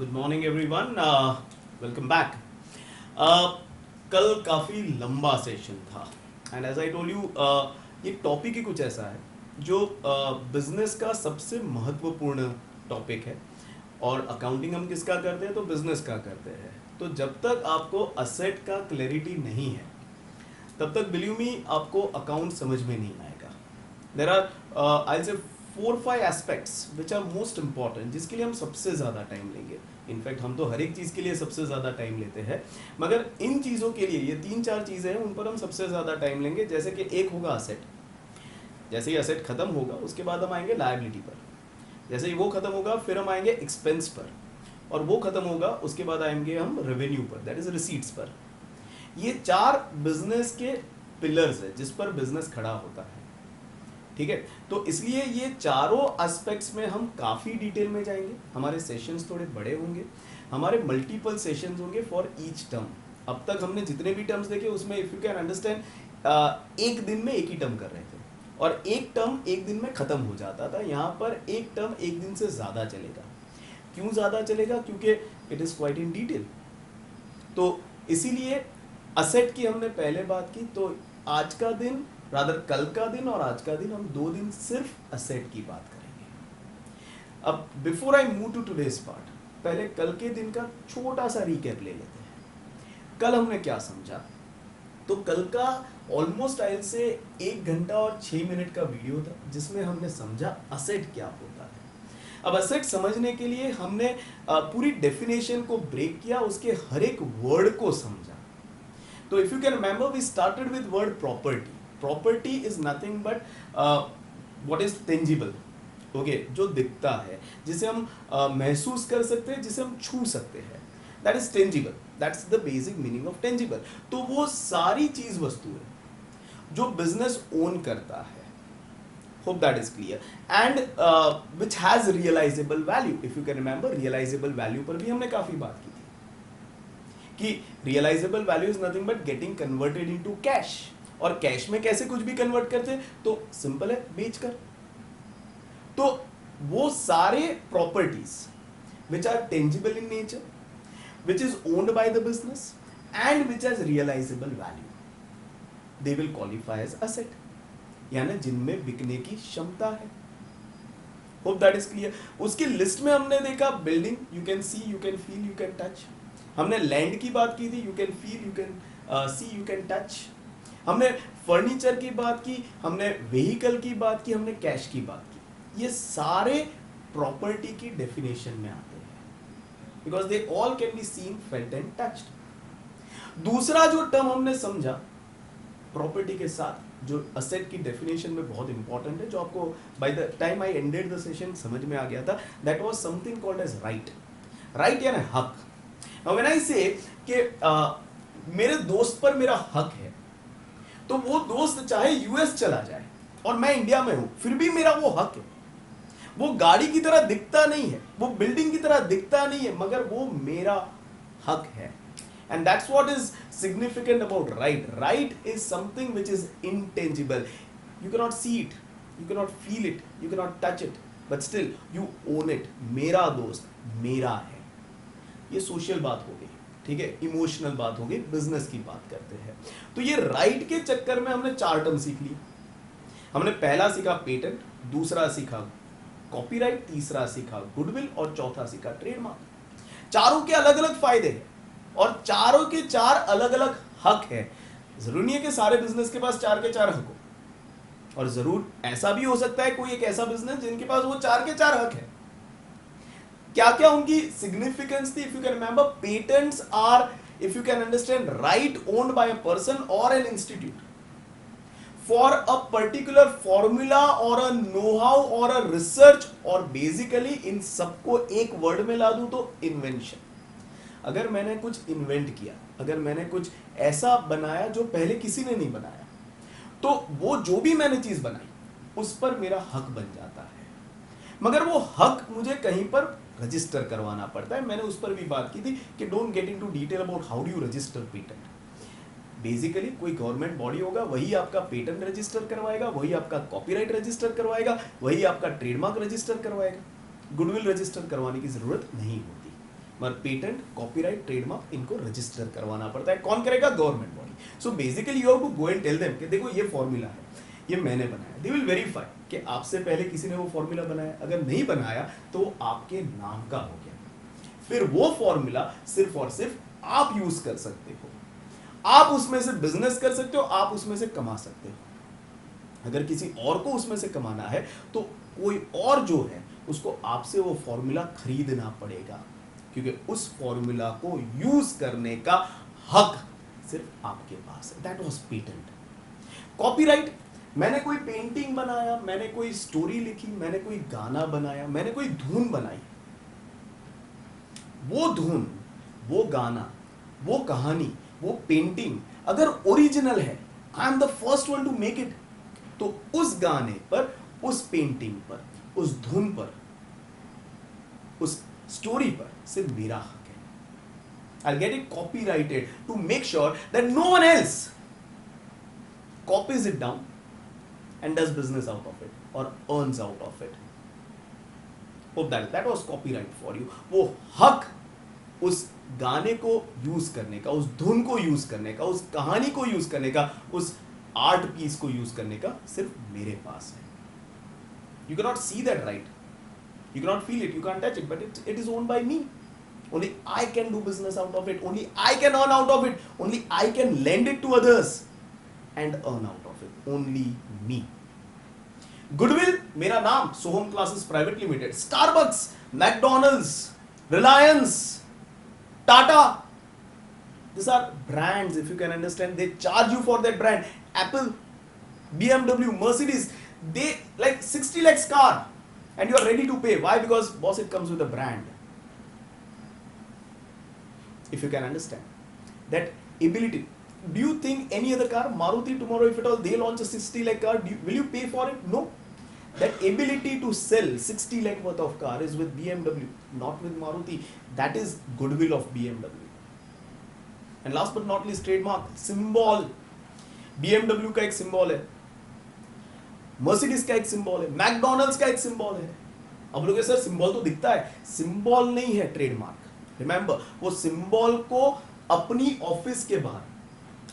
Good morning everyone, welcome back. कल काफ़ी लंबा सेशन था and as I told you ये टॉपिक ही कुछ ऐसा है जो बिजनेस का सबसे महत्वपूर्ण टॉपिक है। और अकाउंटिंग हम किसका करते हैं? तो बिजनेस का करते हैं। तो जब तक आपको असेट का क्लैरिटी नहीं है तब तक बिलीव मी आपको अकाउंट समझ में नहीं आएगा। देर आर आई से 4-5 aspects which are most important, जिसके लिए हम सबसे ज़्यादा टाइम लेंगे। इनफैक्ट हम तो हर एक चीज़ के लिए सबसे ज़्यादा टाइम लेते हैं, मगर इन चीज़ों के लिए ये 3-4 चीज़ें हैं उन पर हम सबसे ज़्यादा टाइम लेंगे। जैसे कि एक होगा असेट, जैसे ही असेट खत्म होगा उसके बाद हम आएंगे लायबिलिटी पर, जैसे ही वो खत्म होगा फिर हम आएंगे एक्सपेंस पर, और वो खत्म होगा उसके बाद आएंगे हम रेवेन्यू पर, दैट इज रिसीट्स पर। ये 4 बिजनेस के पिलर्स है जिस पर बिजनेस खड़ा होता है, ठीक है। तो इसलिए ये चारों एस्पेक्ट्स में हम काफ़ी डिटेल में जाएंगे। हमारे सेशंस थोड़े बड़े होंगे, हमारे मल्टीपल सेशंस होंगे फॉर ईच टर्म। अब तक हमने जितने भी टर्म्स देखे उसमें इफ़ यू कैन अंडरस्टैंड एक दिन में एक ही टर्म कर रहे थे और एक टर्म एक दिन में ख़त्म हो जाता था। यहाँ पर एक टर्म एक दिन से ज़्यादा चलेगा। क्यों ज़्यादा चलेगा? क्योंकि it is quite in detail. तो इसीलिए असेट की हमने पहले बात की, तो आज का दिन रादर कल का दिन और आज का दिन हम 2 दिन सिर्फ असेट की बात करेंगे। अब before I move to today's part, पहले कल के दिन का छोटा सा रिकैप ले लेते हैं। कल हमने क्या समझा? तो कल का ऑलमोस्ट आयल से 1 घंटा और 6 मिनट का वीडियो था जिसमें हमने समझा असेट क्या होता है। अब असेट समझने के लिए हमने पूरी डेफिनेशन को ब्रेक किया, उसके हर एक वर्ड को समझा। तो if you can remember we started with word property. Property is nothing but what is tangible, okay, जो दिखता है, जिसे हम महसूस कर सकते हैं, जिसे हम छू सकते हैं, that is tangible. That's the basic meaning of tangible. तो वो सारी चीज वस्तु है जो बिजनेस ओन करता है। Hope that is clear and which has realizable value. If you can remember, realizable value पर भी हमने काफी बात की थी कि realizable value is nothing but getting converted into cash. और कैश में कैसे कुछ भी कन्वर्ट करते हैं? तो सिंपल है, बेचकर। तो वो सारे properties which are tangible in nature, which is owned by the business and which has realizable value, they will qualify as asset, यानी जिनमें बिकने की क्षमता है। Hope that is clear. उसकी लिस्ट में हमने देखा building, you can see, you can feel, you can touch. हमने लैंड की बात की थी, you can feel, you can see, you can touch. हमने फर्नीचर की बात की, हमने व्हीकल की बात की, हमने कैश की बात की। ये सारे प्रॉपर्टी की डेफिनेशन में आते हैं because they all can be seen, felt and touched. दूसरा जो टर्म हमने समझा प्रॉपर्टी के साथ, जो असेट की डेफिनेशन में बहुत इंपॉर्टेंट है, जो आपको by the time I ended the session समझ में आ गया था, that was something called as right. Right यानी हक। नाउ व्हेन आई से कि मेरे दोस्त पर मेरा हक है, तो वो दोस्त चाहे यूएस चला जाए और मैं इंडिया में हूं, फिर भी मेरा वो हक है। वो गाड़ी की तरह दिखता नहीं है, वो बिल्डिंग की तरह दिखता नहीं है, मगर वो मेरा हक है। And that's what is significant about right. Right is something which is intangible, you can not see it, you can not feel it, you can not touch it, but still you own it. मेरा दोस्त मेरा है। ये social बात हो गई, ठीक है, इमोशनल बात हो गई, बिजनेस की बात करते हैं। तो ये राइट के चक्कर में हमने 4 टर्म सीख ली। हमने पहला सीखा पेटेंट, दूसरा सीखा कॉपीराइट, तीसरा सीखा गुडविल और चौथा सीखा ट्रेडमार्क। चारों के अलग अलग फायदे हैं और चारों के 4 अलग अलग हक है। जरूरी नहीं है कि सारे बिजनेस के पास 4 के 4 हक हो, और जरूर ऐसा भी हो सकता है कोई एक ऐसा बिजनेस जिनके पास वो 4 के 4 हक है। क्या क्या उनकी सिग्निफिकेंस थी? If you can remember, patents are, if you can understand, right owned by a person or an institute for a particular formula or a know-how or a research, और basically इन सबको एक वर्ड में ला दूं तो invention. अगर मैंने कुछ invent किया, अगर मैंने कुछ ऐसा बनाया जो पहले किसी ने नहीं बनाया, तो वो जो भी मैंने चीज बनाई उस पर मेरा हक बन जाता है। मगर वो हक मुझे कहीं पर रजिस्टर करवाना पड़ता है। मैंने उस पर भी बात की थी कि don't get into detail about how do you register patent. Basically कोई गवर्नमेंट बॉडी होगा, वही आपका पेटेंट रजिस्टर करवाएगा, वही आपका कॉपीराइट रजिस्टर करवाएगा, वही आपका ट्रेडमार्क रजिस्टर करवाएगा। गुडविल रजिस्टर करवाने की जरूरत नहीं होती। मगर पेटेंट, कॉपीराइट, ट्रेडमार्क इनको रजिस्टर करवाना पड़ता है। कौन करेगा? Government body. So basically you have to go and tell them कि देखो ये फॉर्मूला है, ये मैंने बनाया। दे विल वेरीफाई कि आपसे पहले किसी ने वो फॉर्मूला बनाया, अगर नहीं बनाया तो आपके नाम का हो गया, फिर वो फॉर्मूला सिर्फ और सिर्फ आप यूज कर सकते हो, आप उसमें से बिजनेस कर सकते हो, आप उसमें से कमा सकते हो। अगर किसी और को उसमें से कमाना है तो कोई और जो है उसको आपसे वो फॉर्मूला खरीदना पड़ेगा, क्योंकि उस फॉर्मूला को यूज करने का हक सिर्फ आपके पास है। That was patent. कॉपीराइट, मैंने कोई पेंटिंग बनाया, मैंने कोई स्टोरी लिखी, मैंने कोई गाना बनाया, मैंने कोई धुन बनाई, वो धुन, वो गाना, वो कहानी, वो पेंटिंग अगर ओरिजिनल है, I am the first one two make it, तो उस गाने पर, उस पेंटिंग पर, उस धुन पर, उस स्टोरी पर सिर्फ मेरा हक है। I'll get it copyrighted to make sure that no one else copies it down and does business out of it or earns out of it. Hope that was copyright for you. वो हक उस गाने को use करने का, उस धुन को यूज करने का, उस कहानी को यूज करने का, उस आर्ट पीस को यूज करने का सिर्फ मेरे पास है। You cannot see that, right? You cannot feel it, you can't touch it, but it is owned by me. Only I can do business out of it, only I can earn out of it, only I can lend it to others and earn out of it, only me. Goodwill, मेरा नाम, Soham classes private limited, Starbucks, McDonald's, Reliance, Tata, these are brands, if you can understand. They charge you for that brand. Apple, BMW, Mercedes, they like 60 lakhs car and you are ready to pay. Why? Because boss, it comes with a brand. If you can understand that ability. Do you think any other car, Maruti, tomorrow if at all they launch a 60 lakh car, will you pay for it? No. That ability to sell 60 lakh worth of car is with BMW, not with Maruti. That is goodwill of BMW. And last but not least, trademark, symbol. BMW का एक symbol है, Mercedes का एक symbol है, McDonald's का एक symbol है। अब लोग सर symbol तो दिखता है, symbol नहीं है trademark। Remember, वो symbol को अपनी ऑफिस के बाहर,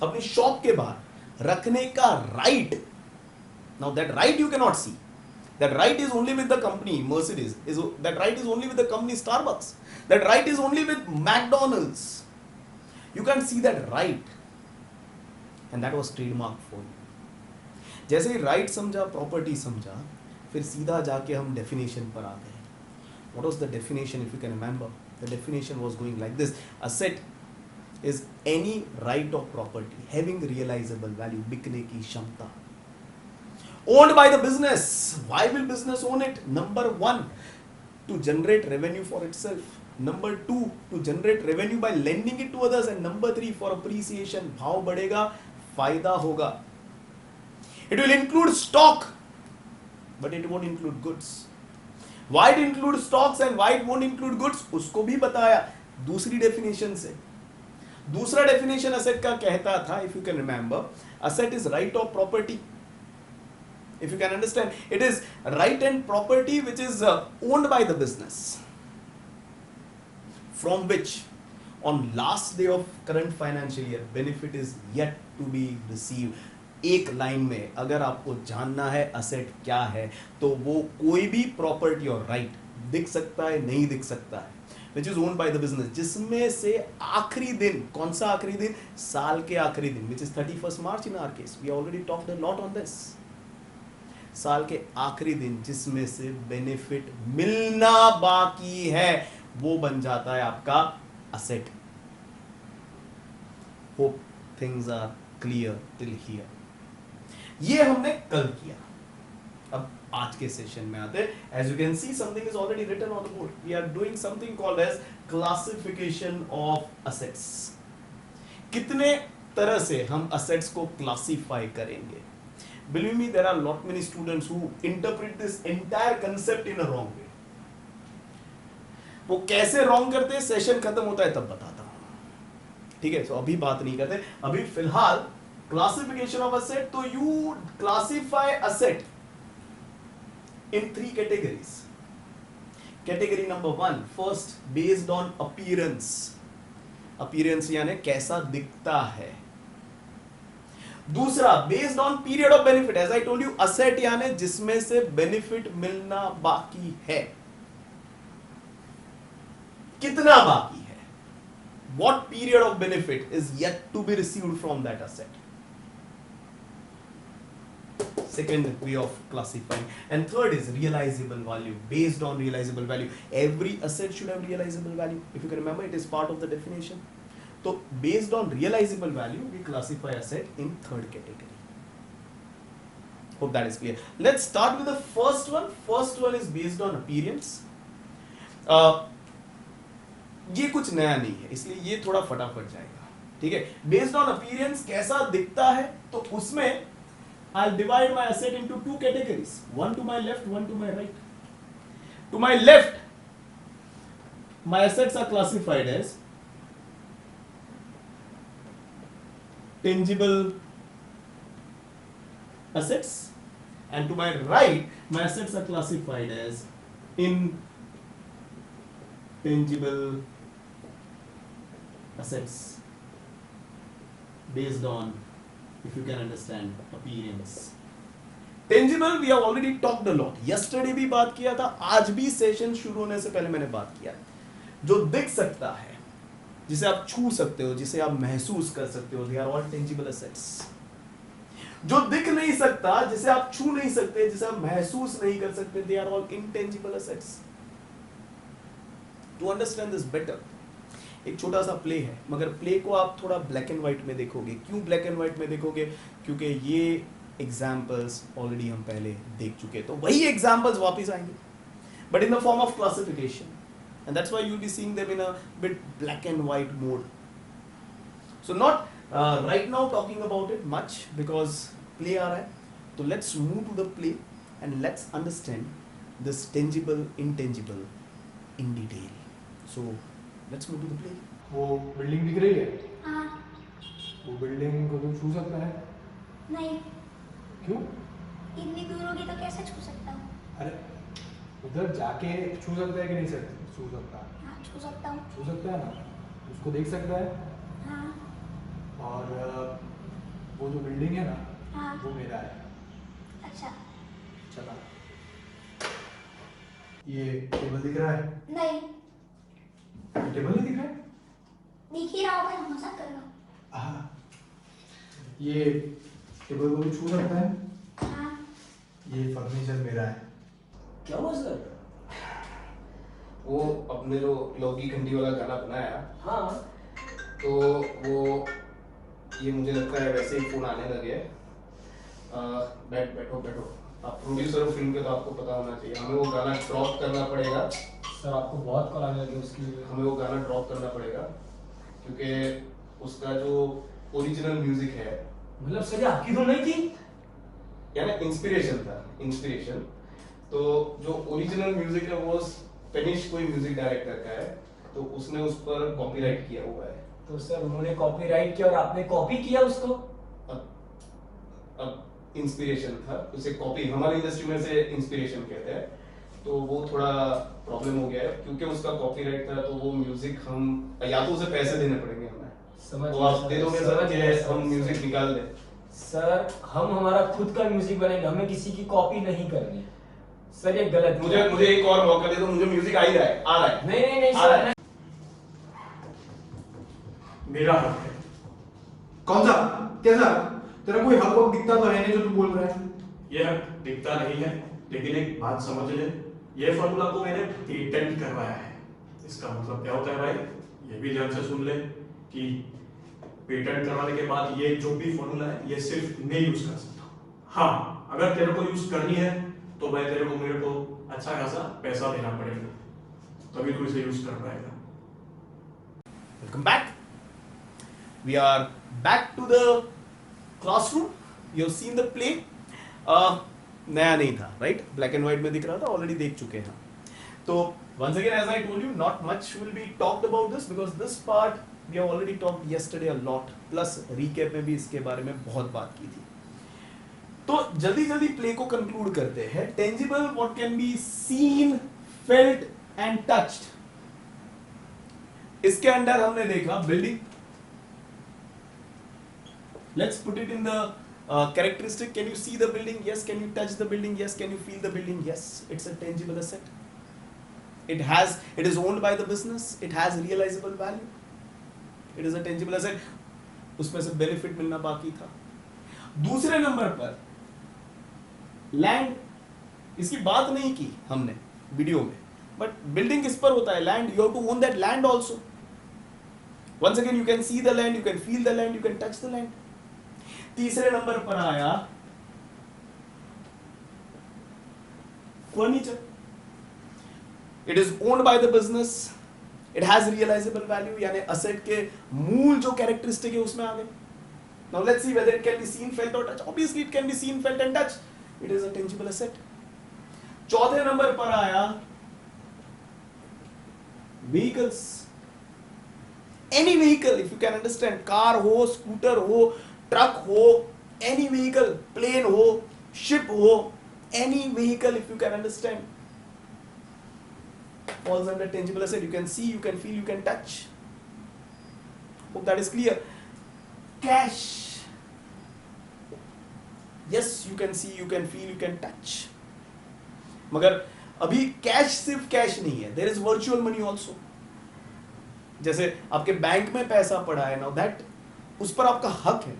अपनी शॉप के बाहर रखने का right, now that right you cannot see, that right is only with the company Mercedes, that right is only with the company Starbucks, that right is only with McDonald's. You can't see that right, and that was trademark for you. जैसे ही right समझा, property समझा, फिर सीधा जाके हम definition पर आ गए। What was the definition, if you can remember? The definition was going like this: asset is any right of property having realizable value, बिकने की क्षमता, owned by the business. Why will business own it? Number 1, to generate revenue for itself. Number 2, to generate revenue by lending it to others. And number 3, for appreciation. भाव बढ़ेगा, फायदा होगा. It will include stock, but it won't include goods. Why it include stocks and why it won't include goods? उसको भी बताया दूसरी definition से. दूसरा definition asset का कहता था, if you can remember, asset is right of property. If you can understand, it is right and property which is owned by the business, from which on last day of current financial year benefit is yet to be received. एक line में अगर आपको जानना है asset क्या है, तो वो कोई भी प्रॉपर्टी और राइट दिख सकता है, नहीं दिख सकता है, which is owned by the business, जिसमें से आखिरी दिन, कौन सा आखिरी दिन? साल के आखिरी दिन, which is 31st March in our case. We already talked a lot on this. साल के आखिरी दिन जिसमें से बेनिफिट मिलना बाकी है, वो बन जाता है आपका asset. Hope things are clear till here. ये हमने कल किया। अब आज के सेशन में आते हैं। As you can see, something is already written on the board. We are doing something called as classification of assets. कितने तरह से हम असेट्स को क्लासिफाई करेंगे? Believe me, there are lot many students who interpret this entire concept in a wrong way. वो कैसे wrong करते हैं, सेशन खत्म होता है तब बताता हूं। ठीक है, तो अभी बात नहीं करते। अभी फिलहाल क्लासिफिकेशन ऑफ असेट, तो you classify asset in 3 categories. Category number 1, first based on appearance. Appearance यानी कैसा दिखता है। दूसरा based on period of benefit, as I told you asset यानी जिसमें से बेनिफिट मिलना बाकी है, कितना बाकी है, what period of benefit is yet to be received from that asset. Second way of classifying. And third is realizable value, based on realizable value. Every asset should have realizable value. If you can remember, it is part of the definition. So based on realizable value, we classify asset in third category. Hope that is clear. Let's start with the first one. First one is based on appearance. ये कुछ नया नहीं है, इसलिए ये थोड़ा फटाफट जाएगा, ठीक है। बेस्ड ऑन अपीयरेंस कैसा दिखता है, तो उसमें I'll divide my asset into two categories, one to my left, one to my right. To my left, my assets are classified as tangible assets, and to my right, my assets are classified as intangible assets, based on, if you can understand, appearance. Tangible we have already talked a lot. Yesterday भी बात किया था, आज भी session शुरू होने से पहले मैंने बात किया। जो दिख सकता है, जिसे आप छू सकते हो, जिसे आप महसूस कर सकते हो, they are all tangible assets. जो दिख नहीं सकता, जिसे आप छू नहीं सकते, जिसे आप महसूस नहीं कर सकते, they are all intangible assets. To understand this better, एक छोटा सा प्ले है, मगर प्ले को आप थोड़ा ब्लैक एंड व्हाइट में देखोगे। क्यों ब्लैक एंड व्हाइट में देखोगे? क्योंकि ये एग्जाम्पल्स ऑलरेडी हम पहले देख चुके, तो वही एग्जाम्पल्स वापस आएंगे, but in the form of classification, and that's why you will be seeing them in a bit black and white mode. So not right now talking about it much because play आ रहा है, तो let's move to the play and let's understand this tangible intangible in detail. So let's move to the play. वो building दिख रही है? हाँ. वो बिल्डिंग को तू छू सकता है? नहीं. क्यों? इतनी दूर होगी तो कैसे छू सकता हूँ? अरे उधर जाके छू सकता है कि नहीं छू सकता? हाँ, छू सकता हूँ. छू सकता है ना, उसको देख सकता है। हाँ. और वो जो बिल्डिंग है ना, हाँ. वो मेरा है। अच्छा. चला, ये टेबल दिख रहा है? नहीं. टेबल नहीं दिख रहा है? दिख ही रहा होगा, मजाक कर रहा हूँ. हाँ, ये टेबल को भी छू सकता है? हाँ. ये फर्नीचर मेरा है। क्या हुआ सर? वो अपने जो लौकी खंडी वाला गाना बनाया, हाँ, तो वो ये मुझे लगता है वैसे ही फोन आने लगे। बैठो बैठो, आप प्रोड्यूसर हो फिल्म के, तो आपको पता होना चाहिए। हमें वो गाना ड्रॉप करना पड़ेगा। सर आपको बहुत कॉल आने लगे उसकी वजह से। हमें वो गाना ड्रॉप करना पड़ेगा क्योंकि उसका जो ओरिजिनल म्यूजिक है, मतलब सर ये आपकी धुन नहीं थी? यानी इंस्पिरेशन था, इंस्पिरेशन। तो जो ओरिजिनल म्यूजिक है वो स्पेनिश कोई म्यूजिक डायरेक्टर का है, तो उसने उस पर कॉपीराइट किया हुआ है। तो सर उन्होंने कॉपीराइट किया और आपने कॉपी किया उसको? अब इंस्पिरेशन था, उसे कॉपी हमारी इंडस्ट्री में से इंस्पिरेशन कहते हैं, तो वो थोड़ा प्रॉब्लम हो गया है क्योंकि उसका कॉपीराइट था। तो वो म्यूजिक हम या तो उसे पैसे देने पड़ेंगे हमें, समझ तो आप दे दोगे सर कि हम म्यूजिक निकाल दें? सर हम हमारा खुद का म्यूजिक बनाएंगे, हमें किसी की कॉपी नहीं करनी। सर ये गलत। मुझे एक और मौका दे दो, मुझे म्यूजिक आ रहा है। नहीं आ रहा है। सर। मेरा हक है। कौन सा? कैसा? तेरा कोई हक वक दिखता तो है नहीं जो तू बोल रहा है। ये हक दिखता नहीं है, लेकिन एक बात समझ ले, ये फॉर्मूला को मैंने पेटेंट करवाया है। इसका मतलब क्या होता है भाई, ये भी ध्यान से सुन ले कि पेटेंट करवाने के बाद ये जो भी फॉर्मूला है ये सिर्फ मैं यूज कर सकता हूँ। हाँ, अगर तेरे को यूज करनी है तो भाई तेरे को मेरे को अच्छा खासा पैसा देना पड़ेगा, तभी तू इसे यूज कर पाएगा। Welcome back. We are back to the classroom. You have seen the play. नया नहीं था, right? Black and white में दिख रहा था, already देख चुके हैं. तो once again, as I told you, not much will be talked about this because this part we have already talked yesterday a lot. Plus recap में भी इसके बारे में बहुत बात की थी. तो जल्दी जल्दी प्ले को कंक्लूड करते हैं. Tangible, what can be seen, felt, and touched. इसके अंडर हमने देखा building. Let's put it in the characteristic. Can you see the building? Yes. Can you touch the building? Yes. Can you feel the building? Yes. It's a tangible asset. It is owned by the business. It has realizable value. It is a tangible asset. उसमें से benefit मिलना बाकी था। दूसरे number पर land, इसकी बात नहीं की हमने वीडियो में, बट बिल्डिंग किस पर होता है? Land. You have to own that land also. Once again you can see the land, you can feel the land, you can touch the land. तीसरे नंबर पर आया furniture. It is owned by the business, it has realizable value, यानी asset के मूल जो characteristic है उसमें आ गए। Now let's see whether it can be seen, felt और touch. Obviously it can be seen, felt and touch. It is a tangible asset. चौथे नंबर पर आया vehicles. Any vehicle, if you can understand, car हो, scooter हो, truck हो, any vehicle, plane हो, ship हो, any vehicle, if you can understand, falls under tangible asset. You can see, you can feel, you can touch. Hope that is clear. Cash, yes, you can see, you can feel, you can touch. मगर अभी cash सिर्फ cash नहीं है, there is virtual money also. जैसे आपके bank में पैसा पड़ा है, now that उस पर आपका हक है,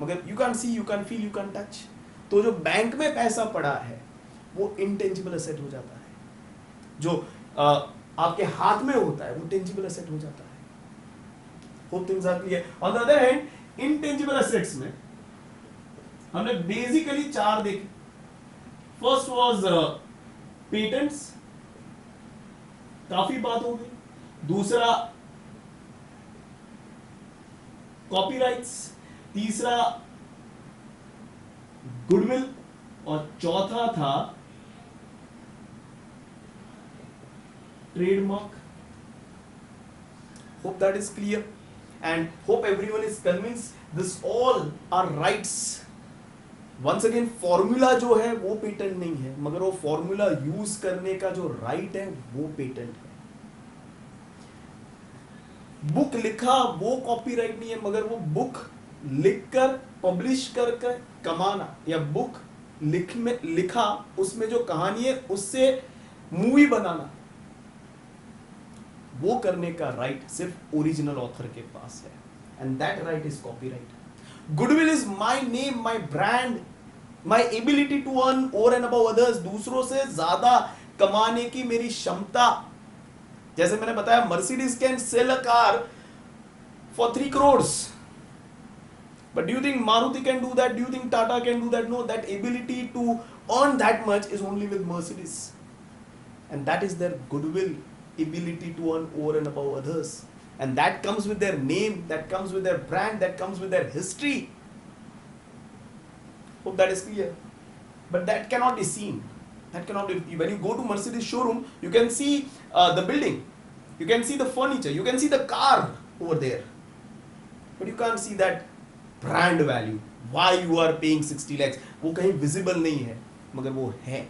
मगर you can see, you can feel, you can touch. तो जो बैंक में पैसा पड़ा है वो इनटेंजिबल असेट हो जाता है। जो आपके हाथ में होता है वो टेंजिबल असेट हो जाता है। Hope things are clear. On the other hand, intangible assets में हमने बेसिकली 4 देखे। फर्स्ट वाज पेटेंट्स, काफी बात हो गई। दूसरा कॉपीराइट्स, तीसरा गुडविल, और चौथा था trademark. Hope that is clear and hope everyone is convinced this all are rights. Once again, formula जो है वो पेटेंट नहीं है, मगर वो फॉर्मूला यूज करने का जो राइट है वो पेटेंट है। बुक लिखा वो कॉपीराइट नहीं है, मगर वो बुक लिखकर पब्लिश करके कमाना, या बुक लिखा उसमें जो कहानी है उससे मूवी बनाना, वो करने का राइट सिर्फ ओरिजिनल ऑथर के पास है, and that right is copyright. Goodwill is my name, my brand, my ability to earn over and above others, दूसरों से ज्यादा कमाने की मेरी क्षमता। जैसे मैंने बताया, Mercedes can sell a car for 3 crores. But do you think Maruti can do that? Do you think Tata can do that? No, that ability to earn that much is only with Mercedes. And that is their goodwill, ability to earn over and above others. And that comes with their name, that comes with their brand, that comes with their history. Hope that is clear. But that cannot be seen. That cannot be. When you go to Mercedes showroom, you can see the building. You can see the furniture. You can see the car over there. But you can't see that brand value, why you are paying 60 lakhs, वो कहीं visible नहीं है, मगर वो है।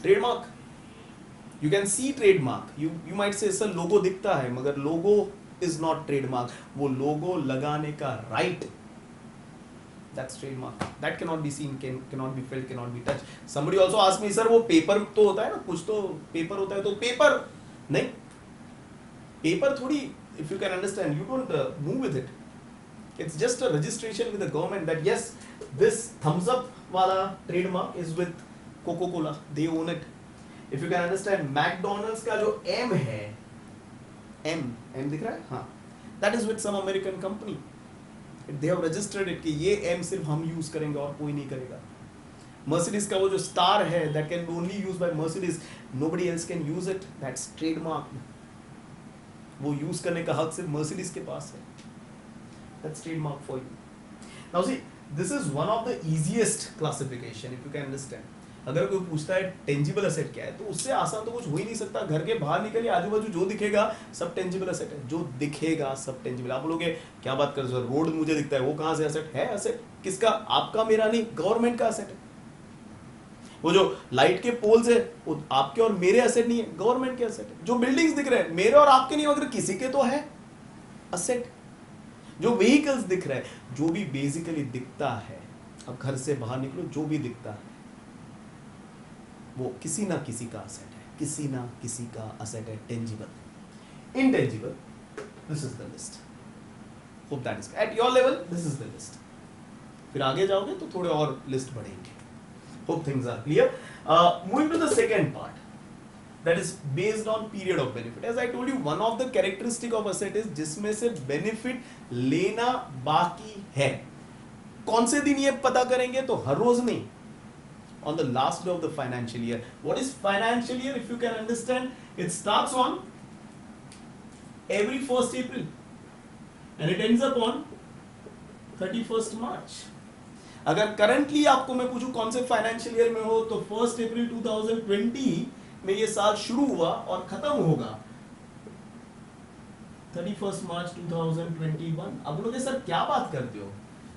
Trademark, you can see trademark, you might say sir logo दिखता है, मगर लोगो इज नॉट ट्रेडमार्क, वो लोगो लगाने का right, that's trademark. That can not be seen, can not be felt, can not be touch. Somebody also asked me, sir वो paper तो होता है ना, कुछ तो पेपर होता है, तो पेपर नहीं, पेपर थोड़ी, if you can understand, you don't move with it. It's just a registration with the government that yes, this thumbs up wala trademark is with Coca-Cola, they own it. If you can understand, McDonald's का जो M है, M दिख रहा है, हाँ, that is with some American company. They have registered it कि ये M सिर्फ हम use करेंगे और कोई नहीं करेगा। Mercedes का वो जो star है, that can be only used by Mercedes, nobody else can use it, that's trademark. वो use करने का हक सिर्फ Mercedes के पास है। That's trademark for you. Now see, this is one of the easiest classification, if you can understand. अगर कोई पूछता है tangible asset क्या है, तो उससे आसान तो कुछ हो ही नहीं सकता। घर के बाहर निकलिए, आजू बाजू जो दिखेगा सब tangible asset है, जो दिखेगा सब tangible। आप बोलोगे क्या बात कर रहे हो, रोड मुझे दिखता है, वो कहाँ से asset है? asset किसका? आपका, मेरा नहीं, गवर्नमेंट का asset है। वो जो लाइट के पोल्स है वो आपके और मेरे एसेट नहीं है, गवर्नमेंट के एसेट है। जो बिल्डिंग्स दिख रहे हैं मेरे और आपके नहीं, मगर किसी के तो है एसेट। जो व्हीकल्स दिख रहे हैं, जो भी बेसिकली दिखता है, अब घर से बाहर निकलो, जो भी दिखता है वो किसी ना किसी का एसेट है, किसी ना किसी का एसेट है, tangible, intangible. This is the list. Hope that is at your level, this is the list. फिर आगे जाओगे तो थोड़े और लिस्ट बढ़ेंगे। Hope things are clear. Moving to the second part, that is based on period of benefit. As I told you, one of the characteristic of asset is जिसमें से benefit लेना बाकी है। कौन से दिन ये पता करेंगे? तो हर रोज नहीं, on the last day of the financial year. What is financial year? If you can understand, it starts on every 1st April and it ends up on 31st March. अगर करंटली आपको मैं पूछूं कौन से फाइनेंशियल ईयर में हो, तो 1st अप्रैल 2020 में ये साल शुरू हुआ और खत्म होगा 31st मार्च 2021। अब लोग सर क्या बात करते हो,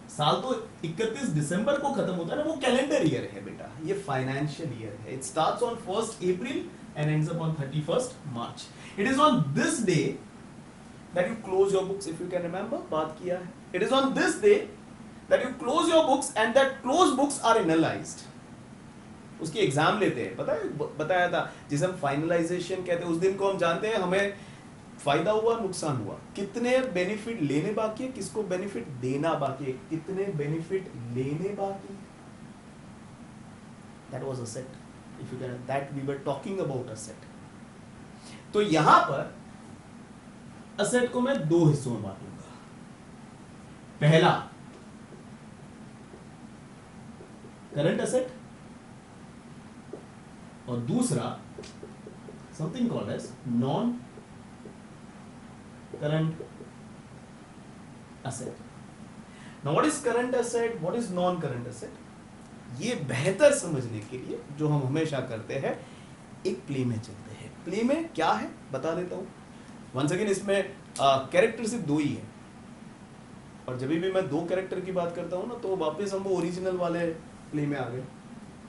साल तो 31 दिसंबर को खत्म होता है ना, वो कैलेंडर ईयर है बेटा, ये फाइनेंशियल ईयर है। It starts on 1st April and ends up on 31st March. It is on this day that you close your books, if you can remember, बात किया है। It is on this day that you close your books and that close books are analysed. उसकी exam लेते हैं, पता है, बताया था, जिसे हम फाइनलाइजेशन कहते हैं। उस दिन को हम जानते हैं हमें फायदा हुआ, नुकसान हुआ, कितने बेनिफिट लेने बाकी है, किसको बेनिफिट देना बाकी है, कितने बेनिफिट लेने बाकी। That was asset, if you can, that we were talking about asset. तो यहां पर असेट को मैं दो हिस्सों में बांटूंगा। पहला करंट असेट और दूसरा something called as non current asset. Now what is current asset, what is non current asset, ये बेहतर समझने के लिए जो हम हमेशा करते हैं, एक प्ले में चलते हैं। प्ले में क्या है बता देता हूं वंस अगेन। इसमें कैरेक्टर सिर्फ दो ही है, और जब भी मैं दो कैरेक्टर की बात करता हूं ना, तो वापस हम वो ओरिजिनल वाले प्ले में आ गए।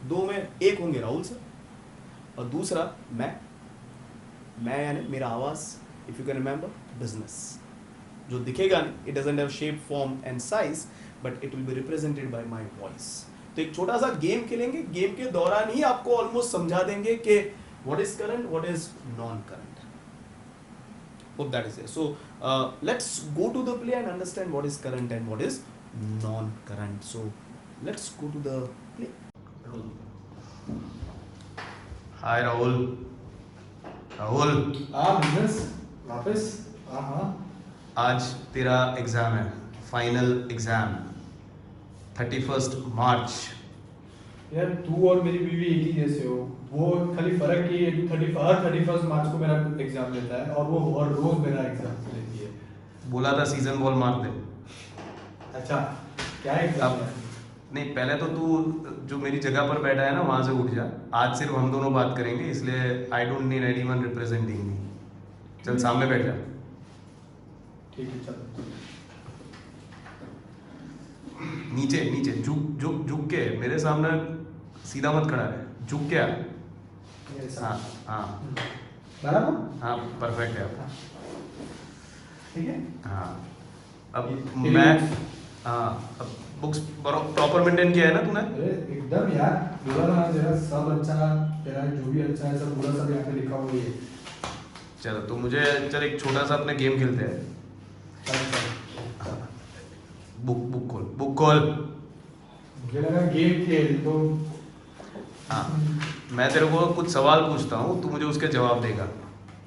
दो में एक होंगे राहुल सर और दूसरा मैं यानी मेरा आवाज, if you can remember, business, जो दिखेगा नहीं, it doesn't have shape, form and size, but it will be represented by my voice. तो एक छोटा सा गेम खेलेंगे, गेम के दौरान ही आपको ऑलमोस्ट समझा देंगे कि what is current, what is non current. Hope that is it. So let's go to the play and understand what is current and what is non current. So let's go to the play. Hi Rahul. Rahul, business वापस। हाँ, आज तेरा exam है, final exam, 31st मार्च। यार तू और मेरी बीवी एक ही जैसे हो। वो खाली फर्क ये है कि 31st मार्च को मेरा एग्जाम लेता है और वो हर रोज मेरा एग्जाम लेती है। बोला था सीजन बॉल मार दे। अच्छा, क्या एग्जाम अब है? नहीं, पहले तो तू जो मेरी जगह पर बैठा है ना, वहां से उठ जा। आज सिर्फ हम दोनों बात करेंगे, इसलिए I don't need anyone representing me. चल सामने बैठ जा। ठीक है, चलो। नीचे नीचे झुक झुक झुक के, मेरे सामने सीधा मत खड़ा है, झुक के आ। मेरे हाँ साथ हाँ बराबर। हाँ, परफेक्ट है अब। ठीक है। हाँ, अब तेरी मैं, बुक्स? हाँ, अब बुक्स प्रॉपर मेंटेन किया है ना तूने? अरे एकदम यार, बोला ना तेरा सब अच्छा, तेरा जो भी अच्छा है सब पूरा सब यहाँ पे लिखा हुआ ही है। चलो तो मुझे, चल एक छोटा सा अपने गेम खेलते हैं। चल। बुक खोल। मुझे लगा गेम खेल तो। हाँ, मैं तेरे को कुछ सवाल पूछता हूँ, तू मुझे उसके जवाब देगा,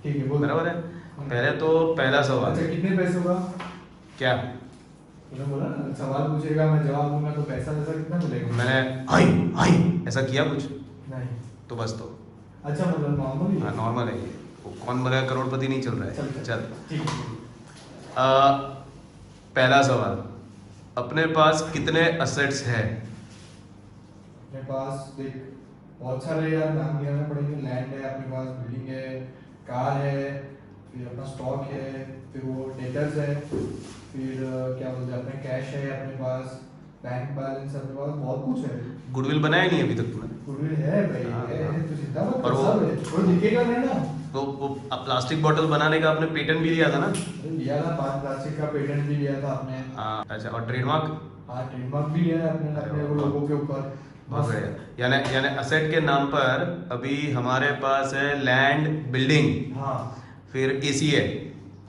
ठीक है, बोल। बराबर है? पहले तो पहला सवाल। अच्छा, कितने पैसे होगा? क्या? तूने बोला ना सवाल पूछेगा मैं जवाब दूंगा, तो पैसा वैसा कितना मिलेगा? मैंने हाई हाई ऐसा किया कुछ? नहीं। तो बस तो अच्छा, मतलब नॉर्मल ही हाँ, है। नॉर्मल है ये। वो कौन बनेगा करोड़पति नहीं चल रहा है। चल, ठीक है। पहला सवाल, अपने पास कितने असेट्स है? अपने पास देख बहुत सारे यार नाम गिनाने पड़ेंगे। लैंड है अपने पास, बिल्डिंग है, कार है, फिर अपना स्टॉक है, फिर वो डेटर्स है, फिर क्या बोलते हैं अपने कैश है अपने पास, बैंक बैलेंस अपने पास, बहुत कुछ है। गुडविल बनाया नहीं अभी तक तूने? गुडविल है भाई, हाँ, है हाँ। तो सीधा मत और कर, वो- सब है, वो दिखेगा नहीं ना। तो वो प्लास्टिक बोतल बनाने का आपने पेटेंट भी लिया था ना? अरे लिया था, 5 प्लास्टिक का पेटेंट भी लिया था आपने। हाँ, अच्छा, और ट्रेडमार्क? हाँ, ट्रेडमार्क भी लिया है आपने अरे अपने वाह, लोगों के ऊपर। बहुत बढ़िया। यानी यानी असेट के नाम पर अभी हमारे पास है लैंड, बिल्डिंग, हाँ फिर एसी है,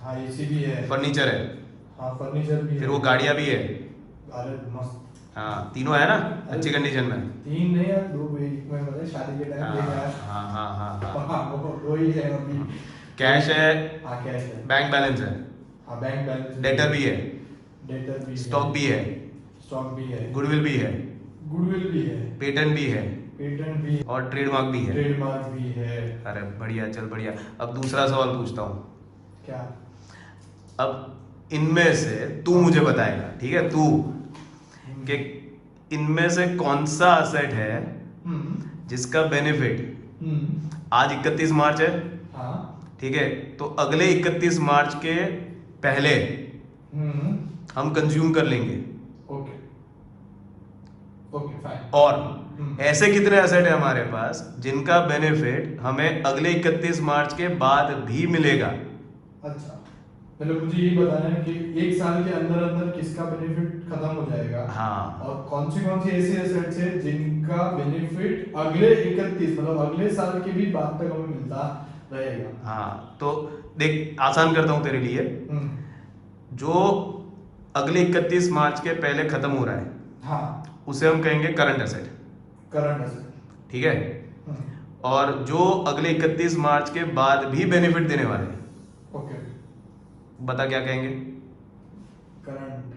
हाँ, एसी भी है, फर्नीचर है, हाँ फर्नीचर भी फिर है, वो गाड़ियाँ भी है। अरे मस्त। हाँ, तीनों है ना अच्छी कंडीशन में? 3 नहीं यार, 2 भाई, मैं मतलब शादी के टाइम हाँ लेके आया। हाँ हाँ हाँ हाँ। हाँ, वो ही है अभी। कैश है, हाँ कैश है, बैंक बैलेंस है, हाँ बैंक बैलेंस, डेटर भी है, डेटर भी है, स्टॉक भी है, स्टॉक भी है, गुडविल भी है, गुडविल भी है, पेटेंट भी है, पेटेंट भी है, और ट्रेडमार्क भी है। ट्रेडमार्क भी है। अरे बढ़िया, चल बढ़िया। अब दूसरा सवाल पूछता हूँ। क्या? अब इनमें से तू मुझे बताएगा, ठीक है, तू, कि इनमें से कौन सा असेट है हम्म जिसका बेनिफिट हम्म आज 31 मार्च है, हाँ ठीक है, तो अगले 31 मार्च के पहले हम्म हम कंज्यूम कर लेंगे। Okay okay fine. और ऐसे कितने असेट है हमारे पास जिनका बेनिफिट हमें अगले 31 मार्च के बाद भी मिलेगा? अच्छा, मतलब मुझे ये बताना है कि 1 साल के अंदर अंदर किसका बेनिफिट खत्म हो जाएगा। हाँ। और कौन सी ऐसी एसेट्स है जिनका बेनिफिट अगले 31 मतलब अगले साल के भी बाद तक हमें मिलता रहेगा। हाँ, तो देख, आसान करता हूँ तेरे लिए। हम्म जो अगले 31 मार्च के पहले खत्म हो रहा है हाँ, उसे हम कहेंगे करंट असेट, करंट एसेट। ठीक है। और जो अगले 31 मार्च के बाद भी बेनिफिट देने वाले हैं, ओके, बता क्या कहेंगे? Current,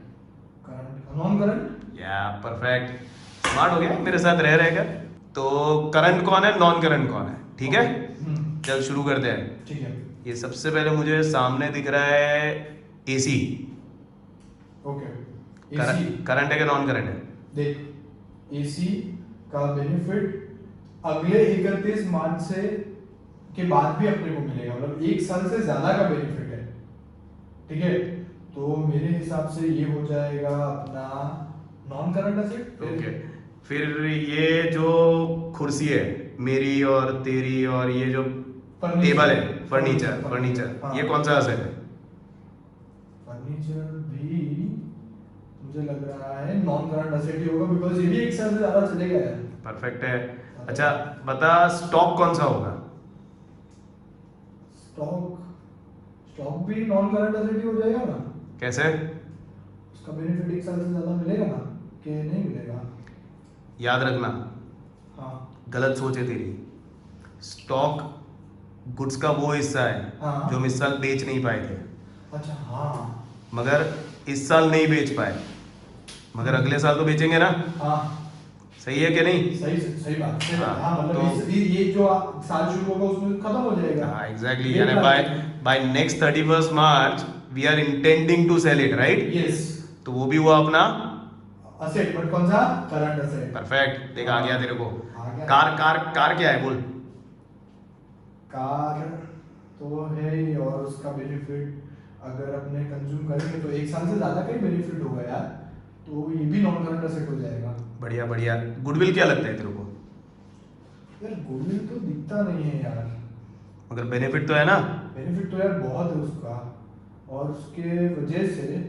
current, non current. या परफेक्ट, स्मार्ट हो गया मेरे साथ रह रहेगा। तो करंट कौन है, नॉन करंट कौन है, ठीक है। चल शुरू करते हैं। ठीक है, ये सबसे पहले मुझे सामने दिख रहा है एसी। ओके। एसी, करंट है कि नॉन करंट है? देख एसी का बेनिफिट अगले 31 मार्च से के बाद भी अपने को मिलेगा, मतलब 1 साल से ज्यादा का बेनिफिट है, ठीक है। तो मेरे हिसाब से ये हो जाएगा अपना नॉन करंट एसेट। ओके, फिर ये जो कुर्सी है मेरी और तेरी, और ये जो टेबल है, फर्नीचर, फर्नीचर, हाँ। ये कौन सा असेट है? फर्नीचर भी मुझे लग रहा है नॉन करंट एसेट ही होगा, बिकॉज ये भी 1 साल से ज्यादा चलेगा यार। परफेक्ट है। अच्छा बता, स्टॉक कौन सा होगा? स्टॉक, स्टॉक भी नॉन करंट एसेट ही हो जाएगा ना। कैसे? उसका बेनिफिट 1 साल से ज्यादा मिलेगा ना, कि नहीं मिलेगा? याद रखना, हाँ गलत सोच है तेरी। स्टॉक गुड्स का वो हिस्सा है हाँ। जो हम इस साल बेच नहीं पाए थे, अच्छा हाँ मगर इस साल नहीं बेच पाए, मगर अगले साल तो बेचेंगे ना। हाँ, सही है कि नहीं? सही सही बात है। हाँ, हाँ मतलब तो- ये जो साल शुरू होगा उसमें खत्म हो जाएगा। हाँ एग्जैक्टली, ये यानी बात by next 31 March we are intending to sell it, right? Yes, तो वो भी हुआ अपना असेट, बट कौन सा? Current asset. परफेक्ट। देख आ गया तेरे को। आ गया। कार कार कार क्या है बोल? कार तो है ही, और उसका बेनिफिट अगर अपने कंज्यूम करेंगे तो 1 साल से ज्यादा का ही बेनिफिट होगा यार, तो ये भी नॉन करंट एसेट हो जाएगा। बढ़िया बढ़िया। गुडविल क्या लगता है तेरे को? यार गुडविल तो दिखता नहीं है यार, मगर बेनिफिट तो है ना। बेनिफिट तो यार बहुत है उसका, और उसके वजह से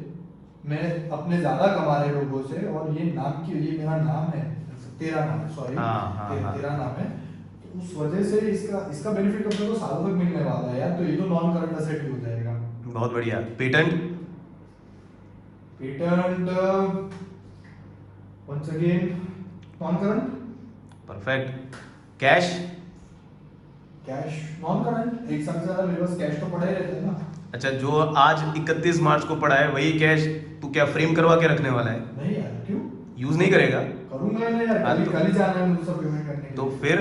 मैं अपने ज्यादा कमा रहे लोगों से, और ये नाम की, ये मेरा नाम है, तेरा नाम है, सॉरी हाँ। तेरा नाम है, तो उस वजह से इसका बेनिफिट अपने को सालों तक मिलने वाला है यार, तो ये तो नॉन करंट एसेट ही हो जाएगा। बहुत बढ़िया। Patent? Patent once again non current. Perfect. Cash? Cash non current, 1 साल से ज्यादा मेरे पास कैश तो पड़ा ही रहता है ना। अच्छा, जो आज 31 मार्च को पड़ा है वही कैश तू क्या फ्रेम करवा के रखने वाला है? नहीं यार, क्यों? यूज नहीं करेगा? करूंगा नहीं यार, हाँ, कल ही जाना है मुझे सब पेमेंट करने के तो लिए। फिर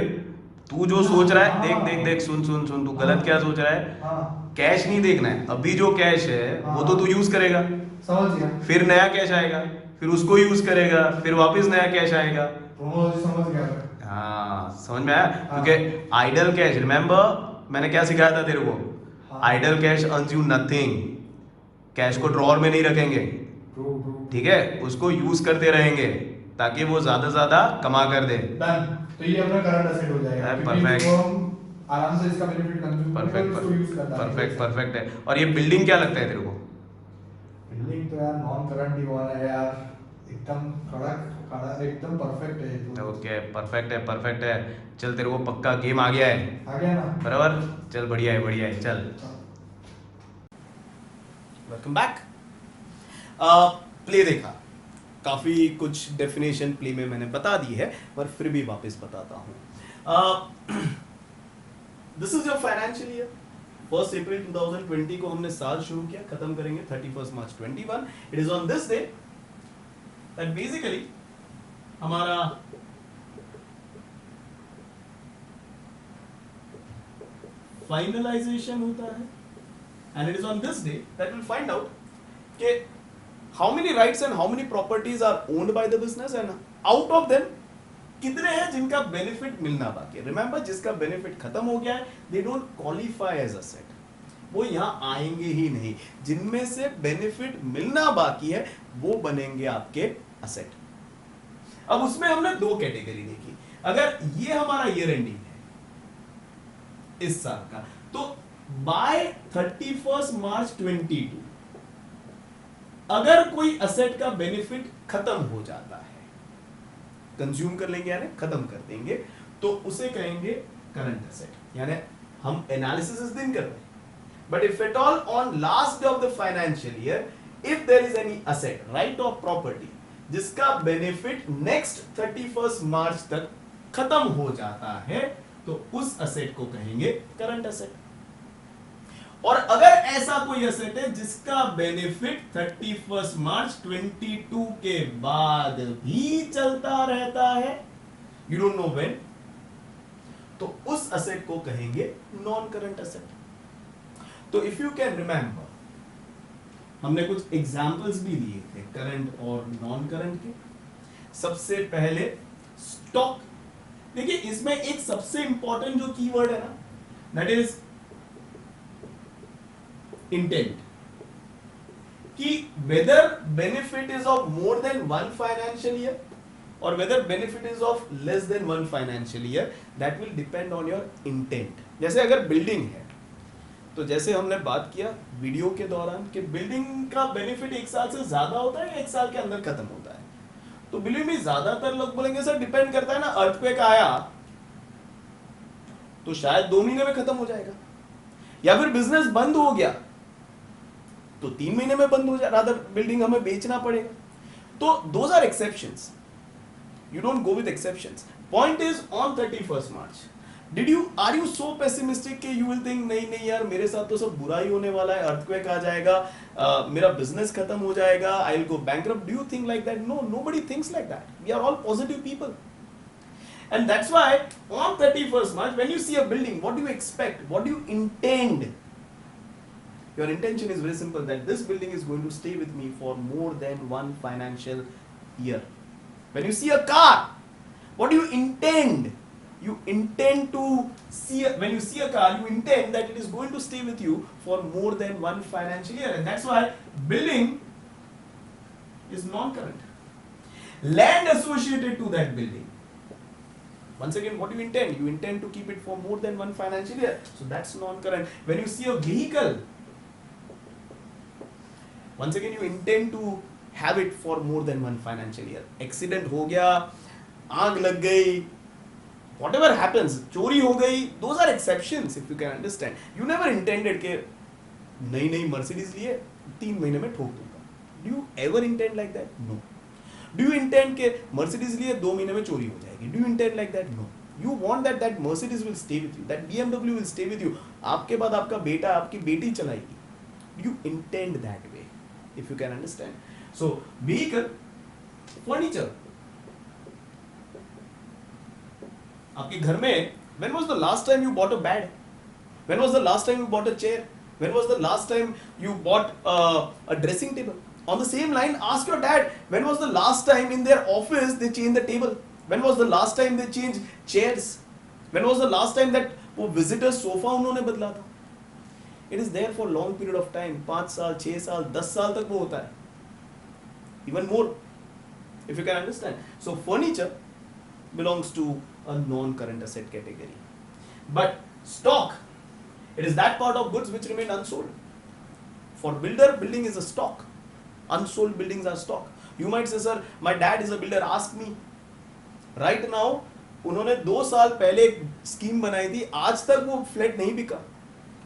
तू जो सोच रहा है, हाँ। देख देख देख, सुन सुन सुन, तू गलत क्या सोच रहा है। हाँ कैश नहीं देखना है, अभी जो कैश है वो तो तू यूज करेगा, समझ गया, फिर नया कैश आएगा, फिर उसको यूज करेगा, फिर वापस नया कैश आएगा। समझ गया मैं। हाँ समझ में आया। क्योंकि आइडल कैश, रिमेम्बर मैंने क्या सिखाया था तेरे को? हाँ। Idle cash earns you nothing. Cash को ड्रॉअर में नहीं रखेंगे, ट्रू ट्रू। ठीक है, उसको यूज करते रहेंगे। ताकि वो ज्यादा कमा कर दे। डन। तो ये अपना करंट एसेट हो जाएगा, क्योंकि perfect। जो हम आराम से इसका बेनिफिट कंज्यूम करेंगे और उसको यूज करता है। परफेक्ट है। और ये बिल्डिंग क्या लगता है तेरे को? बिल्डिंग तो यार नॉन करंट ही वाला है यार, एकदम कड़क खड़ा, एकदम परफेक्ट है ये तो। ओके, परफेक्ट है। चल तेरे को पक्का गेम आ गया है, आ गया ना? बराबर। चल बढ़िया है, चल। Welcome back. प्ले देखा, काफी कुछ डेफिनेशन प्ले में मैंने बता दी है, पर फिर भी वापस बताता हूं। This is your financial year. 1 April 2020 को हमने साल शुरू किया, खत्म करेंगे 31 March 21। It is on this day that basically हमारा फाइनलाइजेशन होता है, and it is on this day that will find out कि how many rights and how many properties are owned by the business, and out of them कितने हैं जिनका benefit मिलना बाकी है। रिमेंबर, जिसका बेनिफिट खत्म हो गया है, they don't qualify as asset, वो यहां आएंगे ही नहीं। जिनमें से बेनिफिट मिलना बाकी है वो बनेंगे आपके असेट। अब उसमें हमने 2 कैटेगरी देखी। अगर ये हमारा ईयर एंडिंग है इस साल का, तो बाय 31 मार्च 22 अगर कोई असेट का बेनिफिट खत्म हो जाता है, कंज्यूम कर लेंगे यानी खत्म कर देंगे, तो उसे कहेंगे करंट असेट। यानी हम एनालिसिस इस दिन कर रहे हैं, but if at all on last day of the financial year if there is any asset, right of property, जिसका बेनिफिट नेक्स्ट 31 मार्च तक खत्म हो जाता है, तो उस असेट को कहेंगे करंट असेट। और अगर ऐसा कोई असेट है जिसका बेनिफिट 31 मार्च 22 के बाद भी चलता रहता है, यू डोंट नो व्हेन, तो उस असेट को कहेंगे नॉन करंट असेट। तो इफ यू कैन रिमेंबर, हमने कुछ एग्जाम्पल्स भी दिए थे करंट और नॉन करंट के। सबसे पहले स्टॉक। देखिए, इसमें एक सबसे इंपॉर्टेंट जो कीवर्ड है ना, दैट इज इंटेंट, कि whether benefit is of more than 1 financial year और whether benefit is of less than 1 financial year, that will depend on your intent. जैसे अगर बिल्डिंग है, तो जैसे हमने बात किया वीडियो के दौरान कि बिल्डिंग का बेनिफिट 1 साल से ज्यादा होता है या 1 साल के अंदर खत्म होता है, तो बिल्डिंग में ज्यादातर लोग बोलेंगे सर डिपेंड करता है ना, अर्थक्वेक आया तो शायद 2 महीने में खत्म हो जाएगा, या फिर बिजनेस बंद हो गया तो 3 महीने में बंद हो जाए, रादर बिल्डिंग हमें बेचना पड़ेगा। तो those are exceptions, you don't go with exceptions. Point is on 31st March, are you so pessimistic कि you will think नहीं यार मेरे साथ तो सब बुरा ही होने वाला है, earthquake आ जाएगा, मेरा business खत्म हो जाएगा, I will go bankrupt. Do you think like that? No, nobody thinks like that. We are all positive people. And that's why on 31st March, when you see a building, what do you expect? What do you intend? Your intention is very simple, that this building is going to stay with me for more than 1 financial year. When you see a car, what do you intend? You intend to see, when you see a car, you intend that it is going to stay with you for more than 1 financial year. And that's why building is non-current. Land associated to that building, once again, what do you intend? You intend to keep it for more than 1 financial year. So that's non-current. When you see a vehicle, once again, you intend to have it for more than 1 financial year. Accident हो गया, आग लग गई, whatever happens, चोरी हो गई, those are exceptions if you can understand. You never intended कि नई Mercedes लिए 3 महीने में ठोक दूंगा. Do you ever intend like that? No. Do you intend कि Mercedes लिए 2 महीने में चोरी हो जाएगी? Do you intend like that? No. You want that Mercedes will stay with you, that BMW will stay with you. आपके बाद आपका बेटा, आपकी बेटी चलाएगी. Do you intend that way? If you can understand. So, vehicle, furniture. आपके घर में, when was the last time you bought a bed? When was the last time you bought a chair? When was the last time you bought a dressing table? On the same line, ask your dad, when was the last time in their office they changed the table? When was the last time they changed chairs? When was the last time that वो visitor sofa उन्होंने बदला था? It is there for long period of time. 5 साल, 6 साल, 10 साल तक वो होता है. Even more. if you can understand. So furniture belongs to a non-current asset category, but stock, it is that part of goods which remain unsold. For builder, building is a stock. Unsold buildings are stock. You might say, sir, my dad is a builder, ask me. Right now, उन्होंने 2 साल पहले एक scheme बनाई थी, आज तक वो flat नहीं बिका.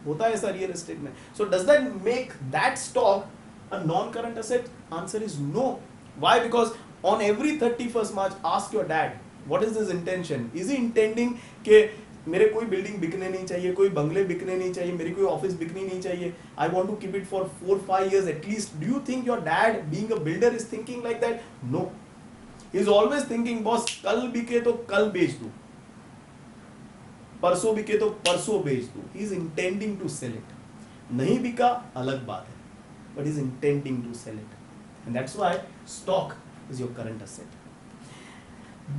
होता है ऐसा रियल एस्टेट में. So does that make that stock a non-current asset? Answer is no. Why? Because on every 31st March, ask your dad, what is his intention? Is he intending कि मेरे कोई building बिकने नहीं चाहिए, कोई बंगले बिकने नहीं चाहिए, मेरी कोई ऑफिस बिकनी नहीं चाहिए, I want to keep it for 4-5 years at least? Do you think your dad being a builder is thinking like that? No. He is always thinking, boss कल बिके तो कल बेच दूं, परसों बिके तो परसों बेच दूं. He is intending to sell it. नहीं बिका अलग बात है, but he is intending to sell it, and that's why stock is your current asset.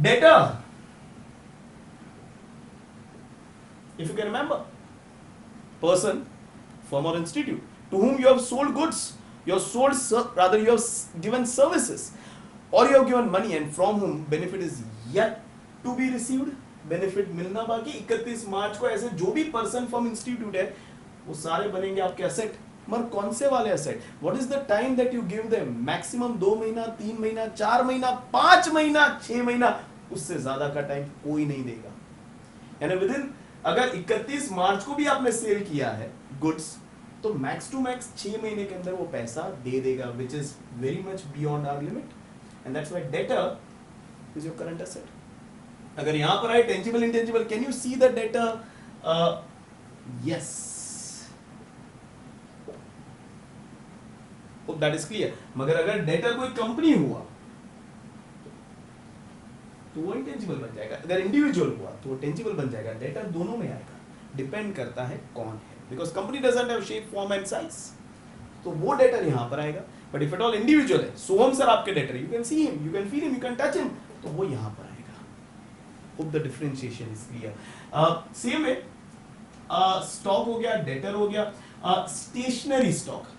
Debtor, if you can remember, person, firm or institute to whom you have sold goods, you have sold, rather you have given services, or you have given money, and from whom benefit is yet to be received. Benefit मिलना बाकी. 31 मार्च को ऐसे जो भी person firm institute है वो सारे बनेंगे आपके एसेट. मगर कौन से वाले asset? What is the time that you give them? Maximum 2 महीना, 3 महीना, 4 महीना, 5 महीना, 6 महीना, उससे ज्यादा का टाइम कोई नहीं देगा. यानी विद इन, अगर 31 मार्च को भी आपने सेल किया है गुड्स, तो मैक्स टू मैक्स 6 महीने के अंदर वो पैसा दे देगा, which is very much beyond our limit, and that's why debtor is your current asset. अगर यहां पर आए tangible intangible, can you see the debtor? Yes, that is clear. मगर अगर डेटर कोई कंपनी हुआ तो वो इंटेंजिबल बन जाएगा, अगर इंडिविजुअल हुआ तो वो टेंजिबल बन जाएगा. डेटर दोनों में आएगा, डिपेंड करता है कौन है, because company doesn't have shape, form and size, तो वो डेटर यहां पर आएगा. But if it all individual है, सोहम सर आपके debtor, you can see him, you can feel him, you can touch him, तो वो यहां पर आएगा. Hope the differentiation is clear. Same way, stock हो गया, debtor हो गया, stationary stock.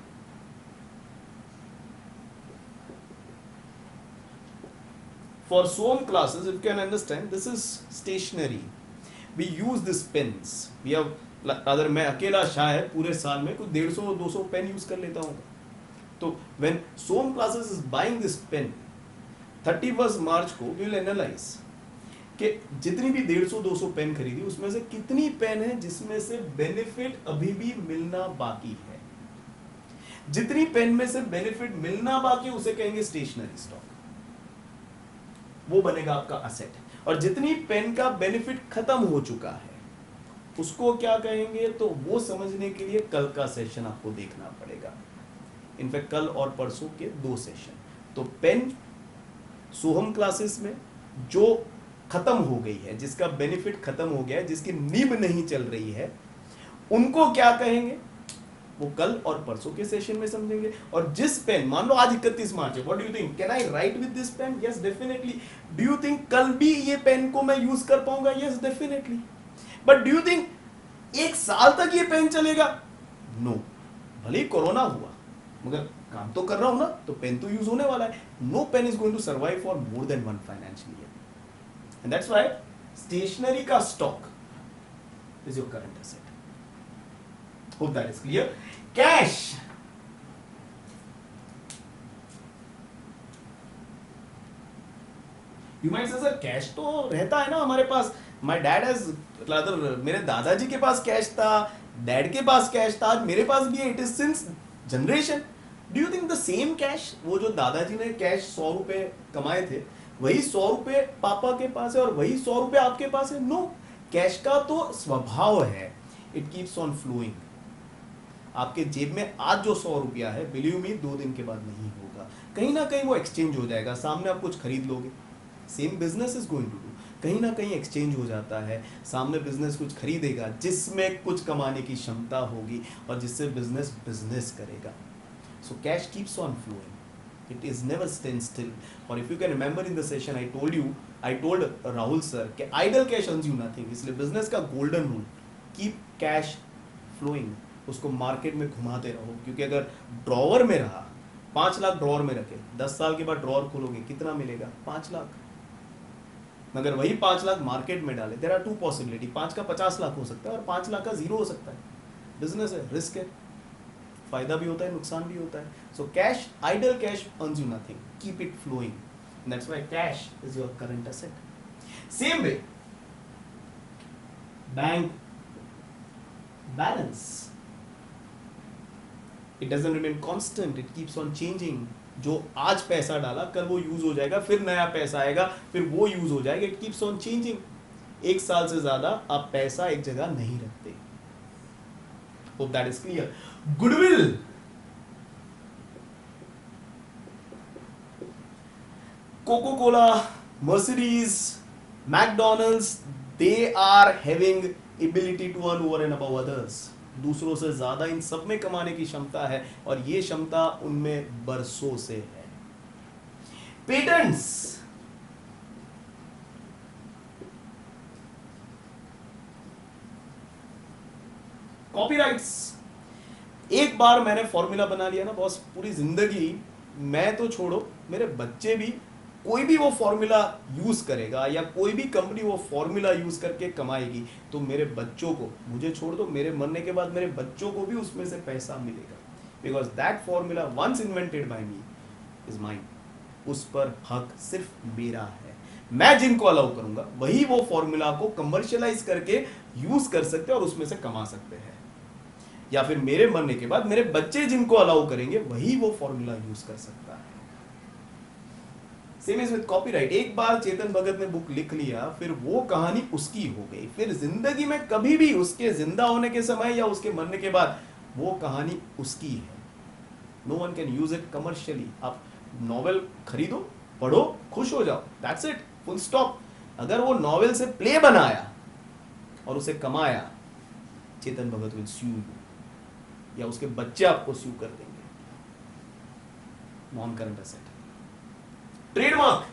For some classes, if you can understand, this is stationary. We use these pens. We have, rather मैं अकेला शायद पूरे साल में कुछ 150-200 पेन यूज कर लेता हूँ. तो when some classes is buying this pen, 31st मार्च को we will analyze कि जितनी भी 150-200 पेन खरीदी उसमें से कितनी पेन है जिसमें से बेनिफिट अभी भी मिलना बाकी है. जितनी पेन में से बेनिफिट मिलना बाकी उसे कहेंगे स्टेशनरी स्टॉक, वो बनेगा आपका असेट. और जितनी पेन का बेनिफिट खत्म हो चुका है उसको क्या कहेंगे, तो वो समझने के लिए कल का सेशन आपको देखना पड़ेगा. इनफैक्ट कल और परसों के 2 सेशन. तो पेन सोहम क्लासेस में जो खत्म हो गई है, जिसका बेनिफिट खत्म हो गया है, जिसकी नींव नहीं चल रही है, उनको क्या कहेंगे वो कल और परसों के सेशन में समझेंगे. और जिस पेन, मान लो आज 31 मार्च है, what do you think, can I write with this pen? Yes definitely. Do you think कल भी ये पेन को मैं यूज कर पाऊंगा? Yes definitely. But do you think 1 साल तक ये पेन चलेगा? नो. भले ही कोरोना हुआ मगर काम तो कर रहा हूं ना, तो पेन तो यूज होने वाला है. No pen is going to survive for more than 1 financial year. And that's why stationery का stock is your current asset. Hope that is clear. Cash. You might say, sir, cash तो रहता है ना हमारे पास. My dad has, rather मेरे दादाजी के पास cash था, डैड के पास कैश था, आज मेरे पास भी है. It is since generation. Do you think the same cash, वो जो दादाजी ने कैश 100 रुपए कमाए थे, वही 100 रुपए पापा के पास है और वही 100 रुपए आपके पास है? नो. कैश का तो स्वभाव है, इट कीप्स ऑन फ्लोइंग. आपके जेब में आज जो 100 रुपया है, बिलीव मी 2 दिन के बाद नहीं होगा, कहीं ना कहीं वो एक्सचेंज हो जाएगा. सामने आप कुछ खरीद लोगे, same business is going to do, कहीं ना कहीं एक्सचेंज हो जाता है. सामने बिजनेस कुछ खरीदेगा जिसमें कुछ कमाने की क्षमता होगी और जिससे बिजनेस बिजनेस करेगा. So cash keeps on flowing, it is never stand still. Or if you can remember in the session I told Rahul sir कि idle cash earns you nothing. इसलिए business का golden rule, keep cash flowing, उसको market में घुमाते रहो, क्योंकि अगर drawer में रहा 5 लाख ड्रॉर में रखे, 10 साल के बाद ड्रॉर खोलोगे कितना मिलेगा? 5 लाख। मगर वही 5 लाख मार्केट में डाले, देयर आर टू पॉसिबिलिटी, 5 का 50 लाख हो सकता है और 5 लाख का 0 हो सकता है। बिजनेस है, रिस्क है, फायदा भी होता है, नुकसान भी होता है। So cash, idle cash earns you nothing, keep it flowing, that's why cash is your current asset. Same way bank balance, it doesn't remain constant, it keeps on changing. जो आज पैसा डाला कल वो यूज हो जाएगा, फिर नया पैसा आएगा, फिर वो यूज हो जाएगा, इट कीप्स ऑन चेंजिंग। एक साल से ज्यादा आप पैसा एक जगह नहीं रखते। Hope that is clear. Goodwill, Coca Cola, Mercedes, McDonald's, they are having ability to earn over and above others. दूसरों से ज्यादा इन सब में कमाने की क्षमता है और ये क्षमता उनमें बरसों से है। पेटेंट्स, कॉपीराइट्स, एक बार मैंने फॉर्मूला बना लिया ना बॉस, पूरी जिंदगी, मैं तो छोड़ो मेरे बच्चे भी कोई भी वो फॉर्मूला यूज करेगा या कोई भी कंपनी वो फॉर्मूला यूज करके कमाएगी तो मेरे बच्चों को, मुझे छोड़ दो, मेरे मरने के बाद मेरे बच्चों को भी उसमें से पैसा मिलेगा, because that formula once invented by me is mine. उस पर हक सिर्फ मेरा है। मैं जिनको अलाउ करूंगा वही वो फॉर्मूला को कमर्शियलाइज करके यूज कर सकते हैं और उसमें से कमा सकते हैं, या फिर मेरे मरने के बाद मेरे बच्चे जिनको अलाउ करेंगे वही वो फॉर्मूला यूज कर सकता है। Same is with copyright. एक बार चेतन भगत ने बुक लिख लिया, फिर वो कहानी उसकी हो गई, फिर जिंदगी में कभी भी उसके जिंदा होने के समय या उसके मरने के बाद वो कहानी उसकी है। No one can use it commercially. आप नॉवेल खरीदो, पढ़ो, खुश हो जाओ, दैट्स इट, फुल स्टॉप। अगर वो नॉवेल से प्ले बनाया और उसे कमाया, Chetan Bhagat will sue you, या उसके बच्चे आपको सू कर देंगे। Non current asset. Trademark,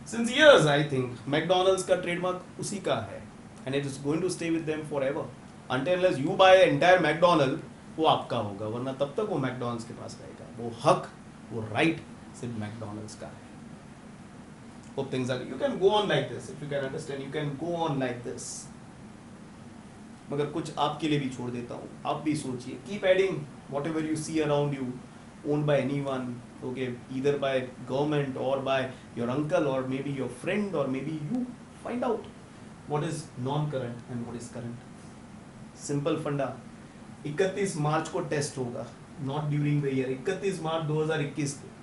since years I think McDonald's का ट्रेडमार्क उसी का है and it is going to stay with them forever until unless you buy entire McDonald, वो आपका होगा, वरना तब तक वो मैकडोनल्ड्स के पास रहेगा। वो हक, वो राइट सिर्फ मैकडोनल्ड्स का है। Hope things are, you can go on like this, if you can understand, you can go on like this. मगर कुछ आपके लिए भी छोड़ देता हूँ, आप भी सोचिए, keep adding whatever you see around you, owned by anyone, okay, either by government or by your uncle or maybe your friend or maybe you. Find out what is non-current and what is current. Simple फंडा। 31 मार्च को test होगा, not during the year, 31 मार्च 2021 को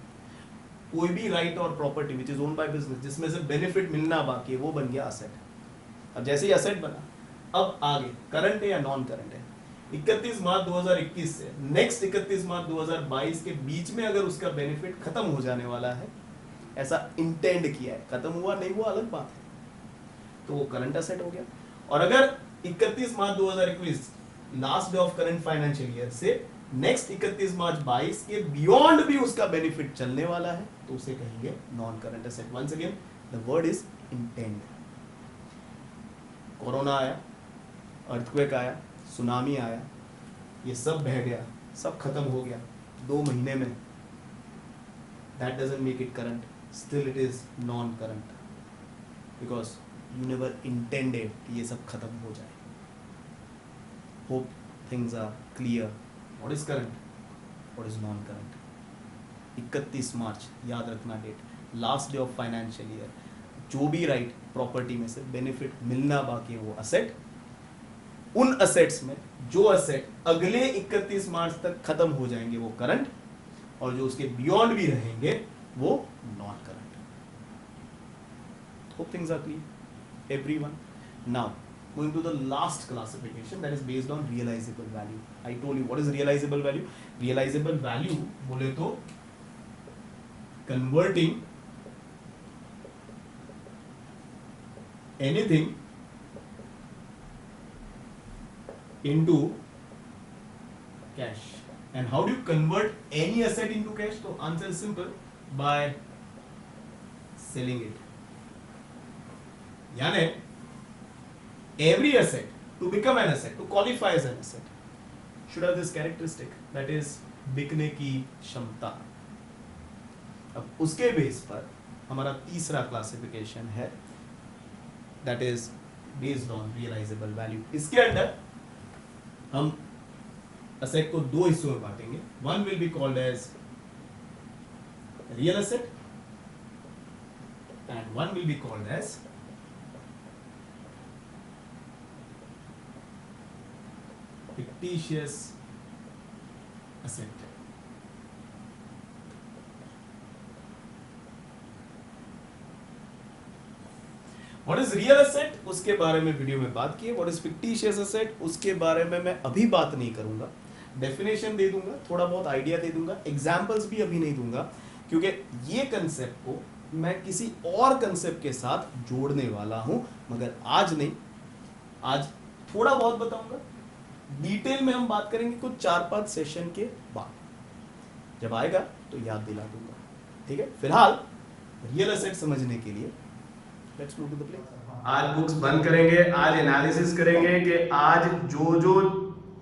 कोई भी right और property which is owned by business जिसमें से benefit मिलना बाकी है वो बन गया असेट। अब जैसे ही असेट बना, अब आगे करंट है या नॉन करंट है। 31 मार्च 2021 से नेक्स्ट 31 मार्च 2022 के बीच में अगर उसका बेनिफिट खत्म हो जाने वाला है, ऐसा इंटेंड किया है, खत्म हुआ नहीं हुआ अलग बात है, तो वो करंट असेट हो गया। और अगर 31 मार्च 2021 last day of current financial year से नेक्स्ट 31 मार्च 22 के बियॉन्ड भी उसका बेनिफिट चलने वाला है तो उसे कहेंगे non current asset. Once again the word is intend. Corona आया, अर्थक्वेक आया, सुनामी आया, ये सब बह गया, सब खत्म हो गया 2 महीने में, that doesn't make it current, still it is non current because you never intended कि ये सब खत्म हो जाए। Hope things are clear. What is current? What is non-current? 31 March याद रखना date, last day of financial year. जो भी राइट प्रॉपर्टी में से बेनिफिट मिलना बाकी है वो असेट। उन असेट्स में जो असेट अगले 31 मार्च तक खत्म हो जाएंगे वो करंट, और जो उसके बियॉन्ड भी रहेंगे वो non current. Hope things are clear everyone. Now going to the last classification, that is based on realizable value. I told you what is realizable value. Realizable value बोले तो converting anything into cash. And how do you convert any asset into cash? So answer is simple, by selling it. यानी every asset to become an asset, to qualify as an asset, should have this characteristic, that is बिकने की क्षमता। अब उसके base पर हमारा तीसरा classification है, that is based on realizable value। इसके अंदर हम asset को दो हिस्सों में बांटेंगे। One will be called as real asset and one will be called as fictitious asset। What is real asset उसके बारे में वीडियो में बात की है। What is fictitious asset उसके बारे में मैं अभी बात नहीं करूंगा, डेफिनेशन दे दूंगा, थोड़ा बहुत आइडिया दे दूंगा, एग्जांपल्स भी अभी नहीं दूंगा, क्योंकि ये कंसेप्ट को मैं किसी और कंसेप्ट के साथ जोड़ने वाला हूं, मगर आज नहीं, आज थोड़ा बहुत बताऊंगा, डिटेल में हम बात करेंगे कुछ 4-5 सेशन के बाद, जब आएगा तो याद दिला दूंगा, ठीक है। फिलहाल रियल एसेट समझने के लिए let's go to the play. आज बुक्स बंद करेंगे, आज एनालिसिस करेंगे कि आज जो जो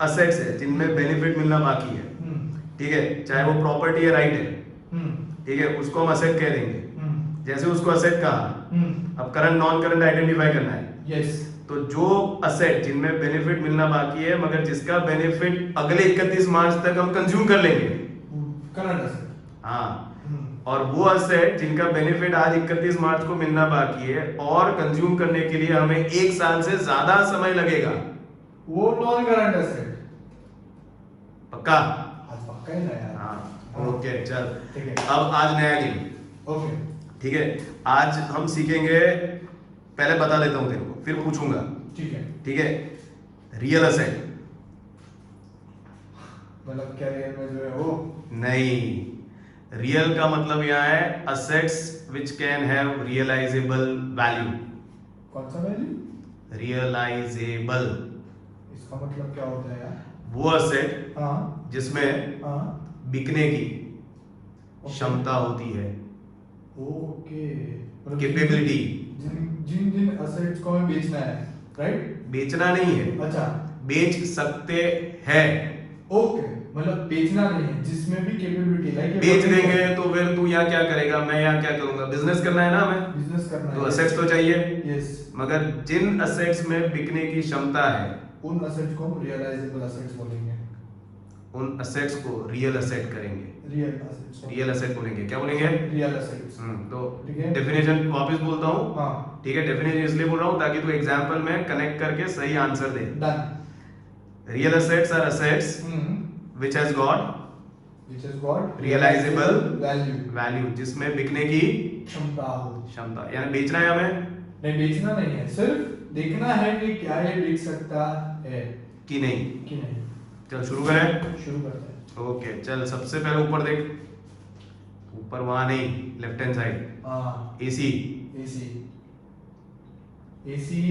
असेट्स है जिनमें बेनिफिट मिलना बाकी है, ठीक है, चाहे वो प्रॉपर्टी है, राइट है, ठीक है, उसको हम असेट कह देंगे। जैसे उसको असेट कहा, अब करंट नॉन करंट आइडेंटिफाई करना है। यस। तो जो असेट जिनमें बेनिफिट मिलना बाकी है मगर जिसका बेनिफिट अगले 31 मार्च तक हम कंज्यूम कर लेंगे, करंट असेट। हाँ, और वो असेट जिनका बेनिफिट आज 31 मार्च को मिलना बाकी है और कंज्यूम करने के लिए हमें 1 साल से ज्यादा समय लगेगा, वो नॉन करंट असेट। पक्का? आज पक्का ही ना यार। हाँ, ओके, चल ठीक है। अब आज नया गेम, ओके, ठीक है। आज हम सीखेंगे, पहले बता देता हूं तेरे को, फिर पूछूंगा, ठीक है। ठीक है। रियल असेट मतलब क्या रियल में जो है वो नहीं, रियल का मतलब यहाँ है assets which can have realizable value. कौन सा वैल्यू? रियलाइजेबल, इसका मतलब क्या होता है यार? वो असेट हाँ जिसमें हाँ बिकने की क्षमता होती है, ओके, कैपेबिलिटी। जिन जिन जिन असेट्स को हमें बेचना है, राइट? बेचना नहीं है, अच्छा, बेच सकते हैं। ओके, मतलब बेचना नहीं है, जिसमें भी कैपेबिलिटी है। बेच देंगे तो फिर तू यहाँ क्या करेगा, मैं यहाँ क्या करूंगा, बिजनेस करना है ना हमें, बिजनेस करना है तो असेट्स तो चाहिए। यस। मगर जिन असेट्स में बिकने की क्षमता है उन असेट्स को हम रियलाइजेबल असेट्स बोलेंगे। उन असेट्स को रियल असेट करेंगे, रियल असेट्स, रियल असेट बोलेंगे। क्या बोलेंगे? Real assets. तो ठीक है। डेफिनेशन वापस बोलता हूँ, हाँ, ठीक है। डेफिनेशन इसलिए बोल रहा हूँ ताकि तू एग्जांपल में कनेक्ट करके सही आंसर दे। Done. Real assets are assets which has got which has got realizable value, value, जिसमें बिकने की क्षमता हो। क्षमता, यानी बेचना है हमें, नहीं, बेचना नहीं है, सिर्फ देखना है कि क्या ये बिक सकता है कि नहीं। कि नहीं। चल शुरू करें। शुरू करते हैं। ओके, चल सबसे पहले ऊपर देख, ऊपर वहां नहीं, लेफ्ट हैंड साइड, हाँ, एसी। एसी। एसी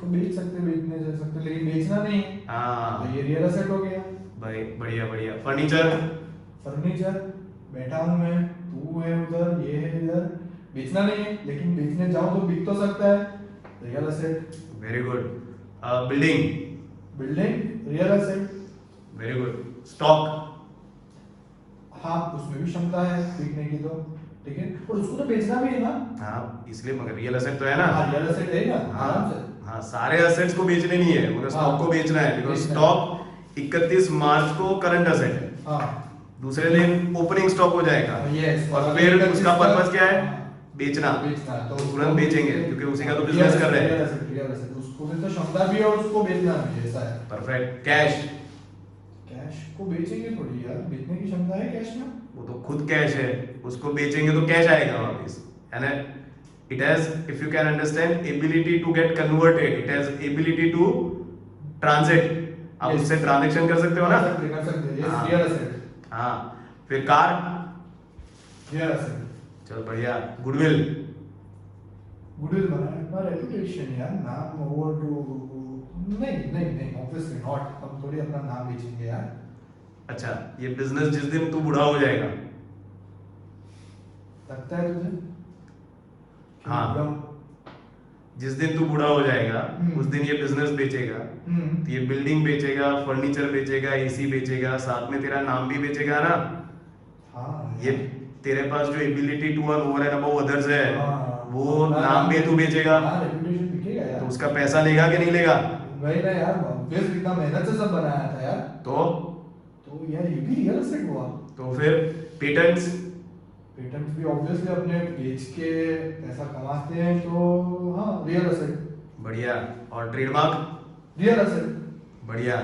को बेच सकते, बेचने जा सकते, लेकिन बेचना नहीं है, हाँ तो ये रियल एसेट हो गया। भाई, बढ़िया बढ़िया। फर्नीचर, फर्नीचर, बैठा हूं मैं, तू है उधर, ये है इधर, बेचना नहीं है, लेकिन बेचने जाऊं तो बिक तो सकता है, real asset. Very good. Building, building, real asset. Very good. Stock, हाँ, उसमें भी क्षमता है बिकने की, तो ठीक है, और उसको तो बेचना भी है ना। हाँ इसलिए, मगर रियल एसेट तो है ना। हाँ, रियल एसेट है ना, आराम से। हाँ, सारे असेट्स को बेचने नहीं है, मगर स्टॉक को बेचना है, बिकॉज बेचना है। स्टॉक 31 मार्च को करंट असेट है, हाँ, दूसरे दिन ओपनिंग स्टॉक हो जाएगा, यस, और फिर उसका पर्पस क्या है? बेचना। बेचना, तो तुरंत बेचेंगे क्योंकि उसी का तो बिजनेस कर रहे हैं। रियल एसेट, उसको भी तो क्षमता भी है और उसको बेचना भी है, ऐसा है। परफेक्ट। कैश, कैश को बेचेंगे थोड़ी यार, बेचने की क्षमता है कैश में। वो तो खुद कैश है, उसको बेचेंगे तो कैश आएगा वापस, है ना। It has, if you can understand, ability to get converted, it has ability to transit. आप Yes. उससे ट्रांजैक्शन कर सकते हो ना। कर सकते हैं, हाँ। Yes, real asset. हाँ, फिर कार, रियल एसेट। चल बढ़िया। गुडविल, गुडविल बनाना, अपना रेपुटेशन यार, नाम ओवर टू, नहीं नहीं नहीं, ऑब्वियसली नॉट, हम थोड़ी अपना नाम बेचेंगे यार। अच्छा, ये बिजनेस जिस दिन तू बूढ़ा हो जाएगा, लगता है तुझे? हाँ। जिस दिन तू बूढ़ा हो जाएगा हम्म। उस दिन ये बिजनेस बेचेगा, तो ये बिल्डिंग बेचेगा, फर्नीचर बेचेगा, एसी बेचेगा, साथ में तेरा नाम भी बेचेगा ना। हाँ ये तेरे पास जो ability to earn over and above others है, हाँ, वो अपना नाम भी तू बेचेगा, हाँ रेपुटेशन बिकेगा यार। तो उसका पैसा लेगा कि नहीं लेगा? वही ना यार, ऑब्वियसली इतना मेहनत से सब बनाया था यार। तो यार ये भी रियल एस्टेट हुआ। तो फिर पेटेंट्स, पेटेंट भी ऑब्वियसली अपने बेच के पैसा कमाते हैं, तो हाँ रियल एस्टेट। बढ़िया। और ट्रेडमार्क, रियल एस्टेट। बढ़िया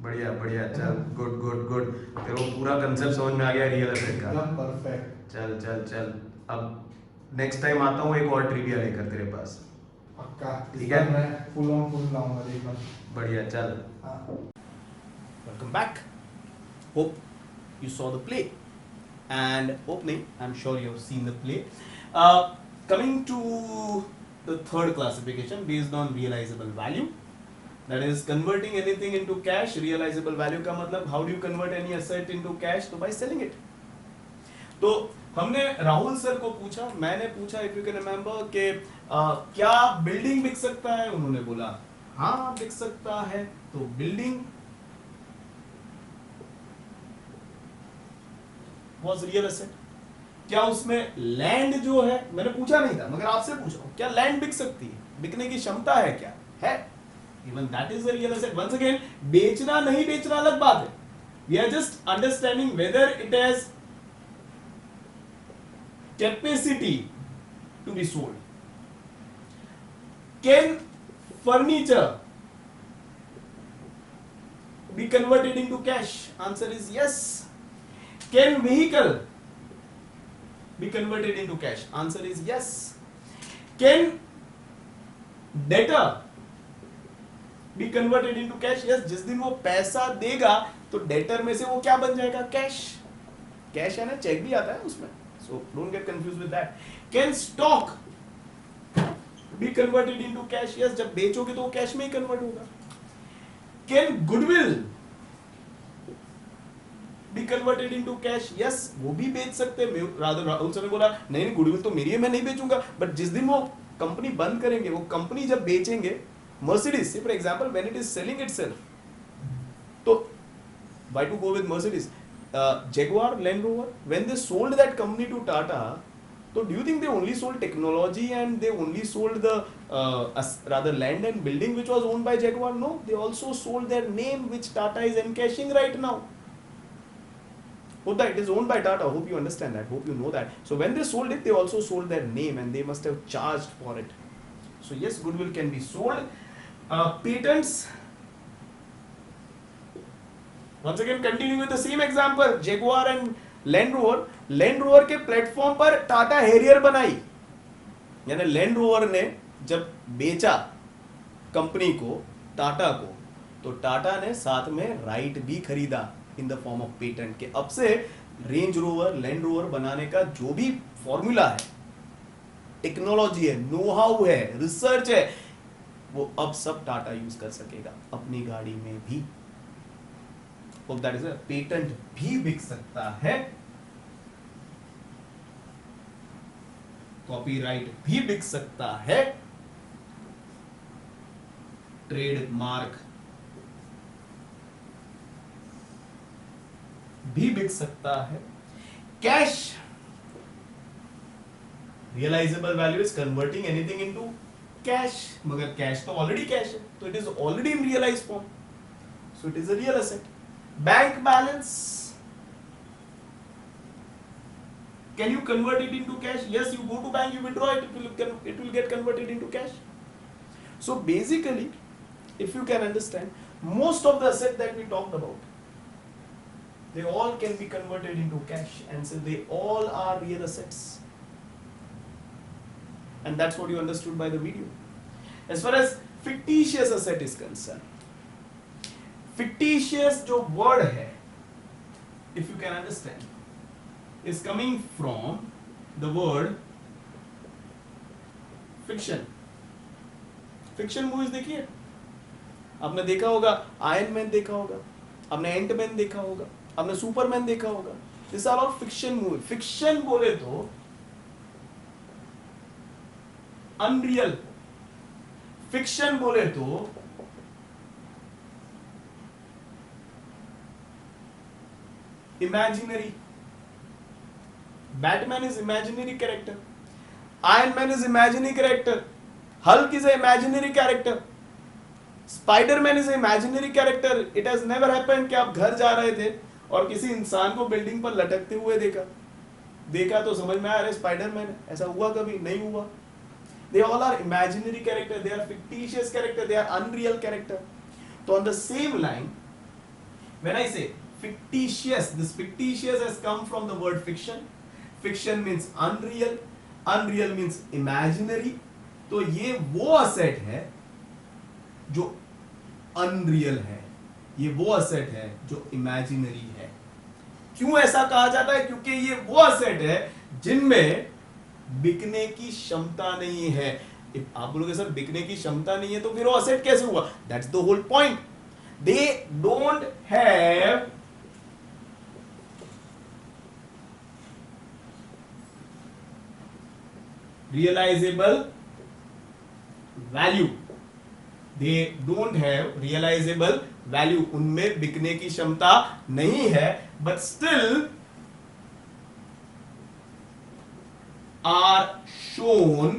बढ़िया बढ़िया, चल गुड गुड गुड, तेरे को पूरा कंसेप्ट समझ में आ गया रियल एस्टेट का। एकदम परफेक्ट। चल चल चल, अब नेक्स्ट टाइम आता हूँ एक और ट्रिविया लेकर तेरे पास। पक्का। ठीक है। मैं फुल ऑन फुल लाऊंगा एक बार। बढ़िया, चल। हाँ। Welcome back. Hope you saw the play. And opening, I'm sure you have seen the play. Coming to the third classification based on realizable value. That is converting anything into cash. Realizable value का मतलब how do you convert any asset into cash? तो by selling it. तो हमने Rahul sir को पूछा, मैंने पूछा if you can remember कि क्या बिल्डिंग बिक सकता है? उन्होंने बोला हाँ बिक सकता है। तो बिल्डिंग was real asset। क्या उसमें लैंड जो है, मैंने पूछा नहीं था मगर आपसे पूछ रहा हूं, क्या लैंड बिक सकती है? बिकने की क्षमता है क्या? है। Even that is a real asset. Once again, बेचना नहीं बेचना अलग बात है। We are just understanding whether it has capacity to be sold. Can furniture be converted into cash? Answer is yes. Can vehicle be converted into cash? Answer is yes. Can debtor be converted into cash? Yes. जिस दिन वो पैसा देगा तो debtor में से वो क्या बन जाएगा? कैश। कैश है ना, चेक भी आता है उसमें, so don't get confused with that. Can stock be converted into cash? Yes. जब बेचोगे तो वो कैश में ही कन्वर्ट होगा। Can goodwill be converted into cash? Yes, वो भी बेच सकते हैं। राहुल सर ने बोला नहीं गुडविल तो मेरी है, मैं नहीं बेचूंगा। बट जिस दिन वो कंपनी बंद करेंगे, वो कंपनी जब बेचेंगे, Mercedes for example when it is selling itself, तो why to go with Mercedes? Jaguar, Land Rover, when they sold that company to Tata, so do you think they only sold technology and they only sold the rather land and building which was owned by Jaguar? No, they also sold their name which Tata is encashing right now. Hope that it is owned by Tata. Hope you understand that. Hope you know that. So when they sold it, they also sold their name and they must have charged for it. So yes, goodwill can be sold. Patents. Once again, continuing with the same example, Jaguar and Land Rover. Land Rover के platform पर Tata Harrier बनाई, यानी land rover ने जब बेचा company को, टाटा को, तो टाटा ने साथ में राइट भी खरीदा इन द फॉर्म ऑफ पेटेंट के। अब से रेंज रोवर, लैंड रोवर बनाने का जो भी फॉर्मूला है, टेक्नोलॉजी है, नो हाउ है, रिसर्च है, वो अब सब टाटा यूज कर सकेगा अपनी गाड़ी में भी। दैट इज पेटेंट भी बिक सकता है, कॉपीराइट भी बिक सकता है, ट्रेडमार्क भी बिक सकता है, cash, realizable value is converting anything into cash, मगर कैश तो ऑलरेडी कैश है, तो it is already in realize form, so it is a real asset. Bank balance, can you convert it into cash? Yes, you go to bank, you withdraw it, it will get converted into cash. So basically, if you can understand, most of the assets that we talked about, they all can be converted into cash, and so they all are real assets. And that's what you understood by the video. As far as fictitious asset is concerned, fictitious जो word है, if you can understand, is coming from the word fiction. Fiction movies देखिए, आपने देखा होगा, iron man देखा होगा, आपने Ant Man देखा होगा, आपने सुपरमैन देखा होगा। This are all fiction movie. Fiction बोले तो अनरियल, फिक्शन बोले तो imaginary, Batman is imaginary character, Iron Man is imaginary character, Hulk is a imaginary character, Spiderman is a imaginary character. It has never happened कि आप घर जा रहे थे और किसी इंसान को बिल्डिंग पर लटकते हुए देखा तो समझ में आया अरे स्पाइडरमैन है. ऐसा हुआ कभी? नहीं हुआ. They all are imaginary character, they are fictitious character, they are unreal character. So on the same line, when I say fictitious, this fictitious has come from the word fiction. Fiction means unreal, unreal means imaginary. तो ये वो asset है जो unreal है, ये वो asset है जो imaginary है. क्यों ऐसा कहा जाता है? क्योंकि ये वो asset है जिनमें बिकने की क्षमता नहीं है. आप बोलोगे सर बिकने की क्षमता नहीं है तो फिर वो असेट कैसे हुआ? That's the whole point. They don't have realizable value. They don't have realizable value. उनमें बिकने की क्षमता नहीं है, but still are shown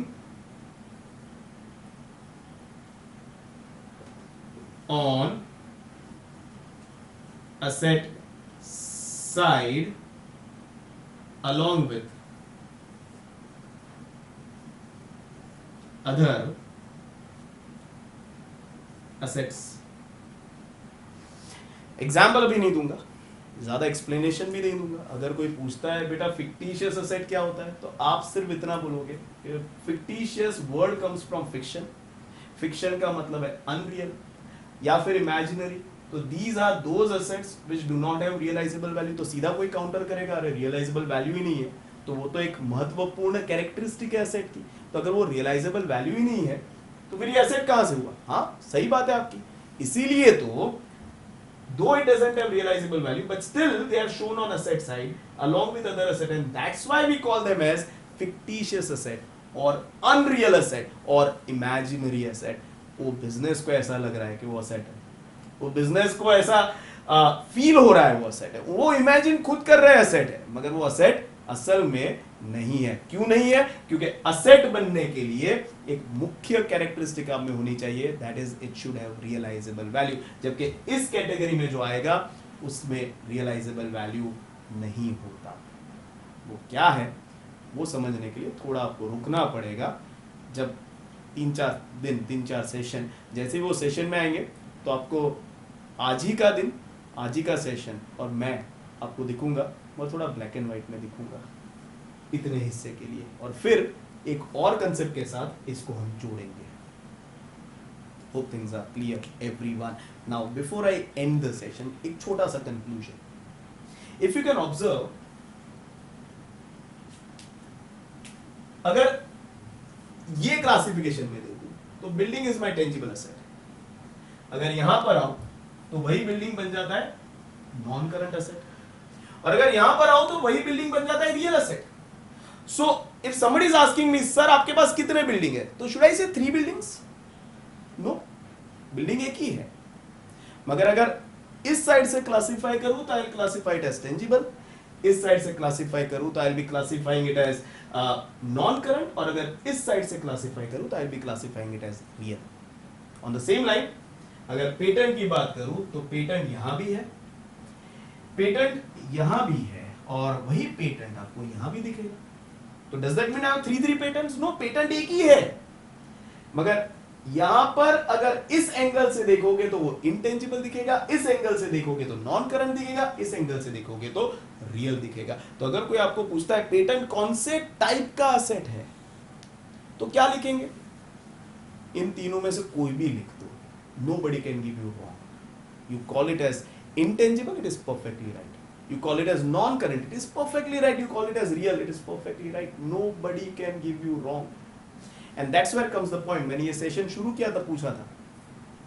on asset side along with other assets. Example अभी नहीं दूंगा, ज्यादा एक्सप्लेनेशन भी नहीं दूंगा. अगर कोई पूछता है बेटा फिक्टिशियस असेट क्या होता है, तो आप सिर्फ इतना बोलोगे fictitious word comes from fiction. Fiction का मतलब है अनरियल या फिर इमेजिनरी. तो these are those assets which do not have realizable value. तो सीधा कोई काउंटर करेगा अरे रियलाइजेबल वैल्यू ही नहीं है, तो वो तो एक महत्वपूर्ण कैरेक्टरिस्टिक है असेट की. तो अगर वो रियलाइजेबल वैल्यू ही नहीं है तो फिर ये असेट कहां से हुआ? हाँ सही बात है आपकी. इसीलिए तो though it doesn't have realizable value, but still they are shown on asset side along with other asset, and that's why we call them as fictitious asset or unreal asset or imaginary asset. वो business को ऐसा लग रहा है कि वो asset है, वो बिजनेस को ऐसा फील हो रहा है वो asset है, वो इमेजिन खुद कर रहे हैं asset है, मगर वो asset असल में नहीं है. क्यों नहीं है? क्योंकि असेट बनने के लिए एक मुख्य कैरेक्टरिस्टिक आप में होनी चाहिए, that is it should have realizable value. जबकि इस कैटेगरी में जो आएगा उसमें रियलाइजेबल वैल्यू नहीं होता. वो क्या है वो समझने के लिए थोड़ा आपको रुकना पड़ेगा. जब 3-4 दिन 3-4 सेशन, जैसे वो सेशन में आएंगे तो आपको आज ही का दिन, आज ही का सेशन और मैं आपको दिखूंगा, और थोड़ा ब्लैक एंड व्हाइट में दिखूंगा इतने हिस्से के लिए, और फिर एक और कंसेप्ट के साथ इसको हम जोड़ेंगे. Hope things are clear everyone. Now before I end the session, एक छोटा सा conclusion. If you can observe, अगर ये क्लासिफिकेशन में देखूं तो building is my tangible asset. अगर यहां पर आऊं तो वही बिल्डिंग बन जाता है नॉन करंट एसेट, और अगर यहां पर आऊं तो वही बिल्डिंग बन जाता है real asset. So if somebody is asking me sir आपके पास कितने बिल्डिंग है, तो शुड आई से 3 बिल्डिंग्स? नो, बिल्डिंग एक ही है. मगर अगर इस साइड से क्लासिफाई करूं तो I will classify it as tangible, इस साइड से क्लासिफाई करूं तो I will be classifying it as non current, और अगर इस साइड से क्लासिफाई करूं तो I will be classifying it as real. On the same line अगर पेटेंट की बात करूं तो पेटेंट यहां भी है, पेटेंट यहां भी है, और वही पेटेंट आपको यहां भी दिखेगा. तो does that mean I have 3 patents? No, patent एक ही है, मगर यहां पर अगर इस एंगल से देखोगे तो वो इंटेंजिबल दिखेगा, इस एंगल से देखोगे तो नॉन करंट दिखेगा, इस एंगल से देखोगे तो रियल दिखेगा. तो अगर कोई आपको पूछता है पेटेंट कौन से टाइप का असेट है, तो क्या लिखेंगे? इन तीनों में से कोई भी लिख दो. Nobody can give you wrong. You call it as intangible, it is perfectly right. You call it as non-current, it is perfectly right. You call it as real, it is perfectly right. Nobody can give you wrong. And that's where comes the point. मैंने ये session शुरू किया था, पूछा था,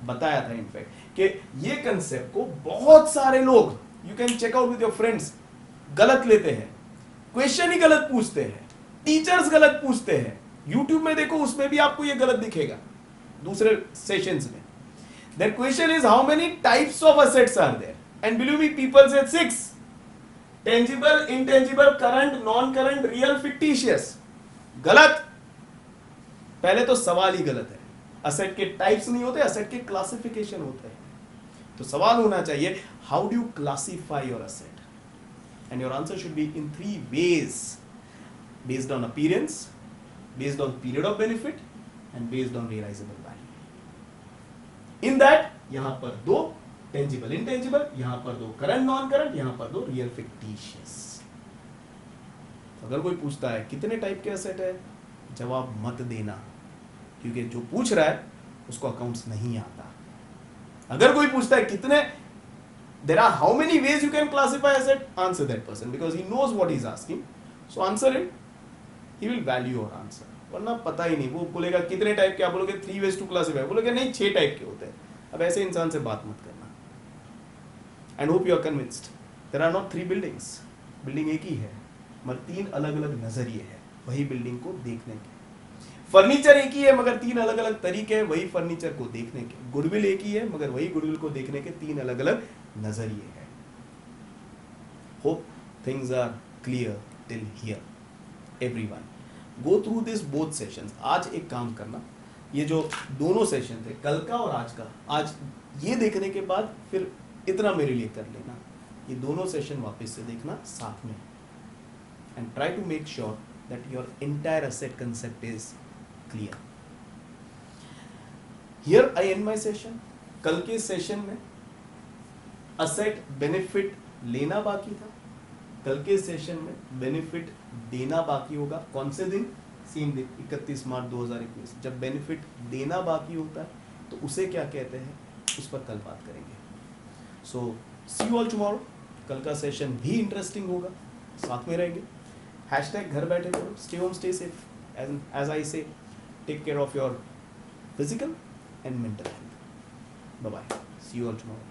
बताया था in fact कि ये कंसेप्ट को बहुत सारे लोग, you can check out with your friends, गलत लेते हैं, क्वेश्चन ही गलत पूछते हैं, टीचर्स गलत पूछते हैं. YouTube में देखो, उसमें भी आपको ये गलत दिखेगा. दूसरे सेशंस में. Their question is how many types of assets are there? And believe me, people said 6. Tangible, intangible, current, non-current, real, fictitious. गलत. पहले तो सवाल ही गलत है. असेट के टाइप्स नहीं होते, असेट के क्लासिफिकेशन होते हैं. तो सवाल होना चाहिए how do you classify your asset, and your answer should be in 3 ways, based on appearance, based on period of benefit and based on realizable value. In that यहां पर 2 टेंजिबल इंटेंजिबल, यहां पर 2 करंट नॉन करंट, यहां पर 2 real fictitious. अगर कोई पूछता है कितने टाइप के असेट है, जवाब मत देना, क्योंकि जो पूछ रहा है उसको अकाउंट्स नहीं आता. अगर कोई पूछता है कितने, there are how many ways you can classify asset, answer that person because he knows what he is asking, so answer it, he will value your answer. वरना पता ही नहीं, वो बोलेगा कितने टाइप के, आप बोलोगे 3 ways to classify, बोलोगे नहीं 6 टाइप के होते हैं. अब ऐसे इंसान से बात मत करना. And hope you are convinced there are not 3 buildings, building एक ही है मगर 3 अलग अलग नजरिए हैं वही बिल्डिंग को देखने के. फर्नीचर एक ही है मगर 3 अलग अलग तरीके हैं वही फर्नीचर को देखने के. गुडविल एक ही है मगर वही गुडविल को देखने के 3 अलग अलग नजरिए हैं. Hope things are clear till here. Everyone go through this both sessions. आज एक काम करना, ये जो दोनों सेशन थे कल का और आज का, आज ये देखने के बाद फिर इतना मेरे लिए कर लेना, ये दोनों सेशन वापस से देखना साथ में, and try to make sure that your entire asset concept is clear. Here I end my session. कल के सेशन में असेट बेनिफिट लेना बाकी था, कल के सेशन में बेनिफिट देना बाकी होगा. कौन से दिन? सेम दिन 31 मार्च 2021. जब बेनिफिट देना बाकी होता है तो उसे क्या कहते हैं, उस पर कल बात करेंगे. सो सी यू ऑल टुमारो. कल का सेशन भी इंटरेस्टिंग होगा, साथ में रहेंगे. हैशटैग घर बैठे करो, stay home stay safe, as I say, take care of your physical and mental health. Bye bye. See you all tomorrow.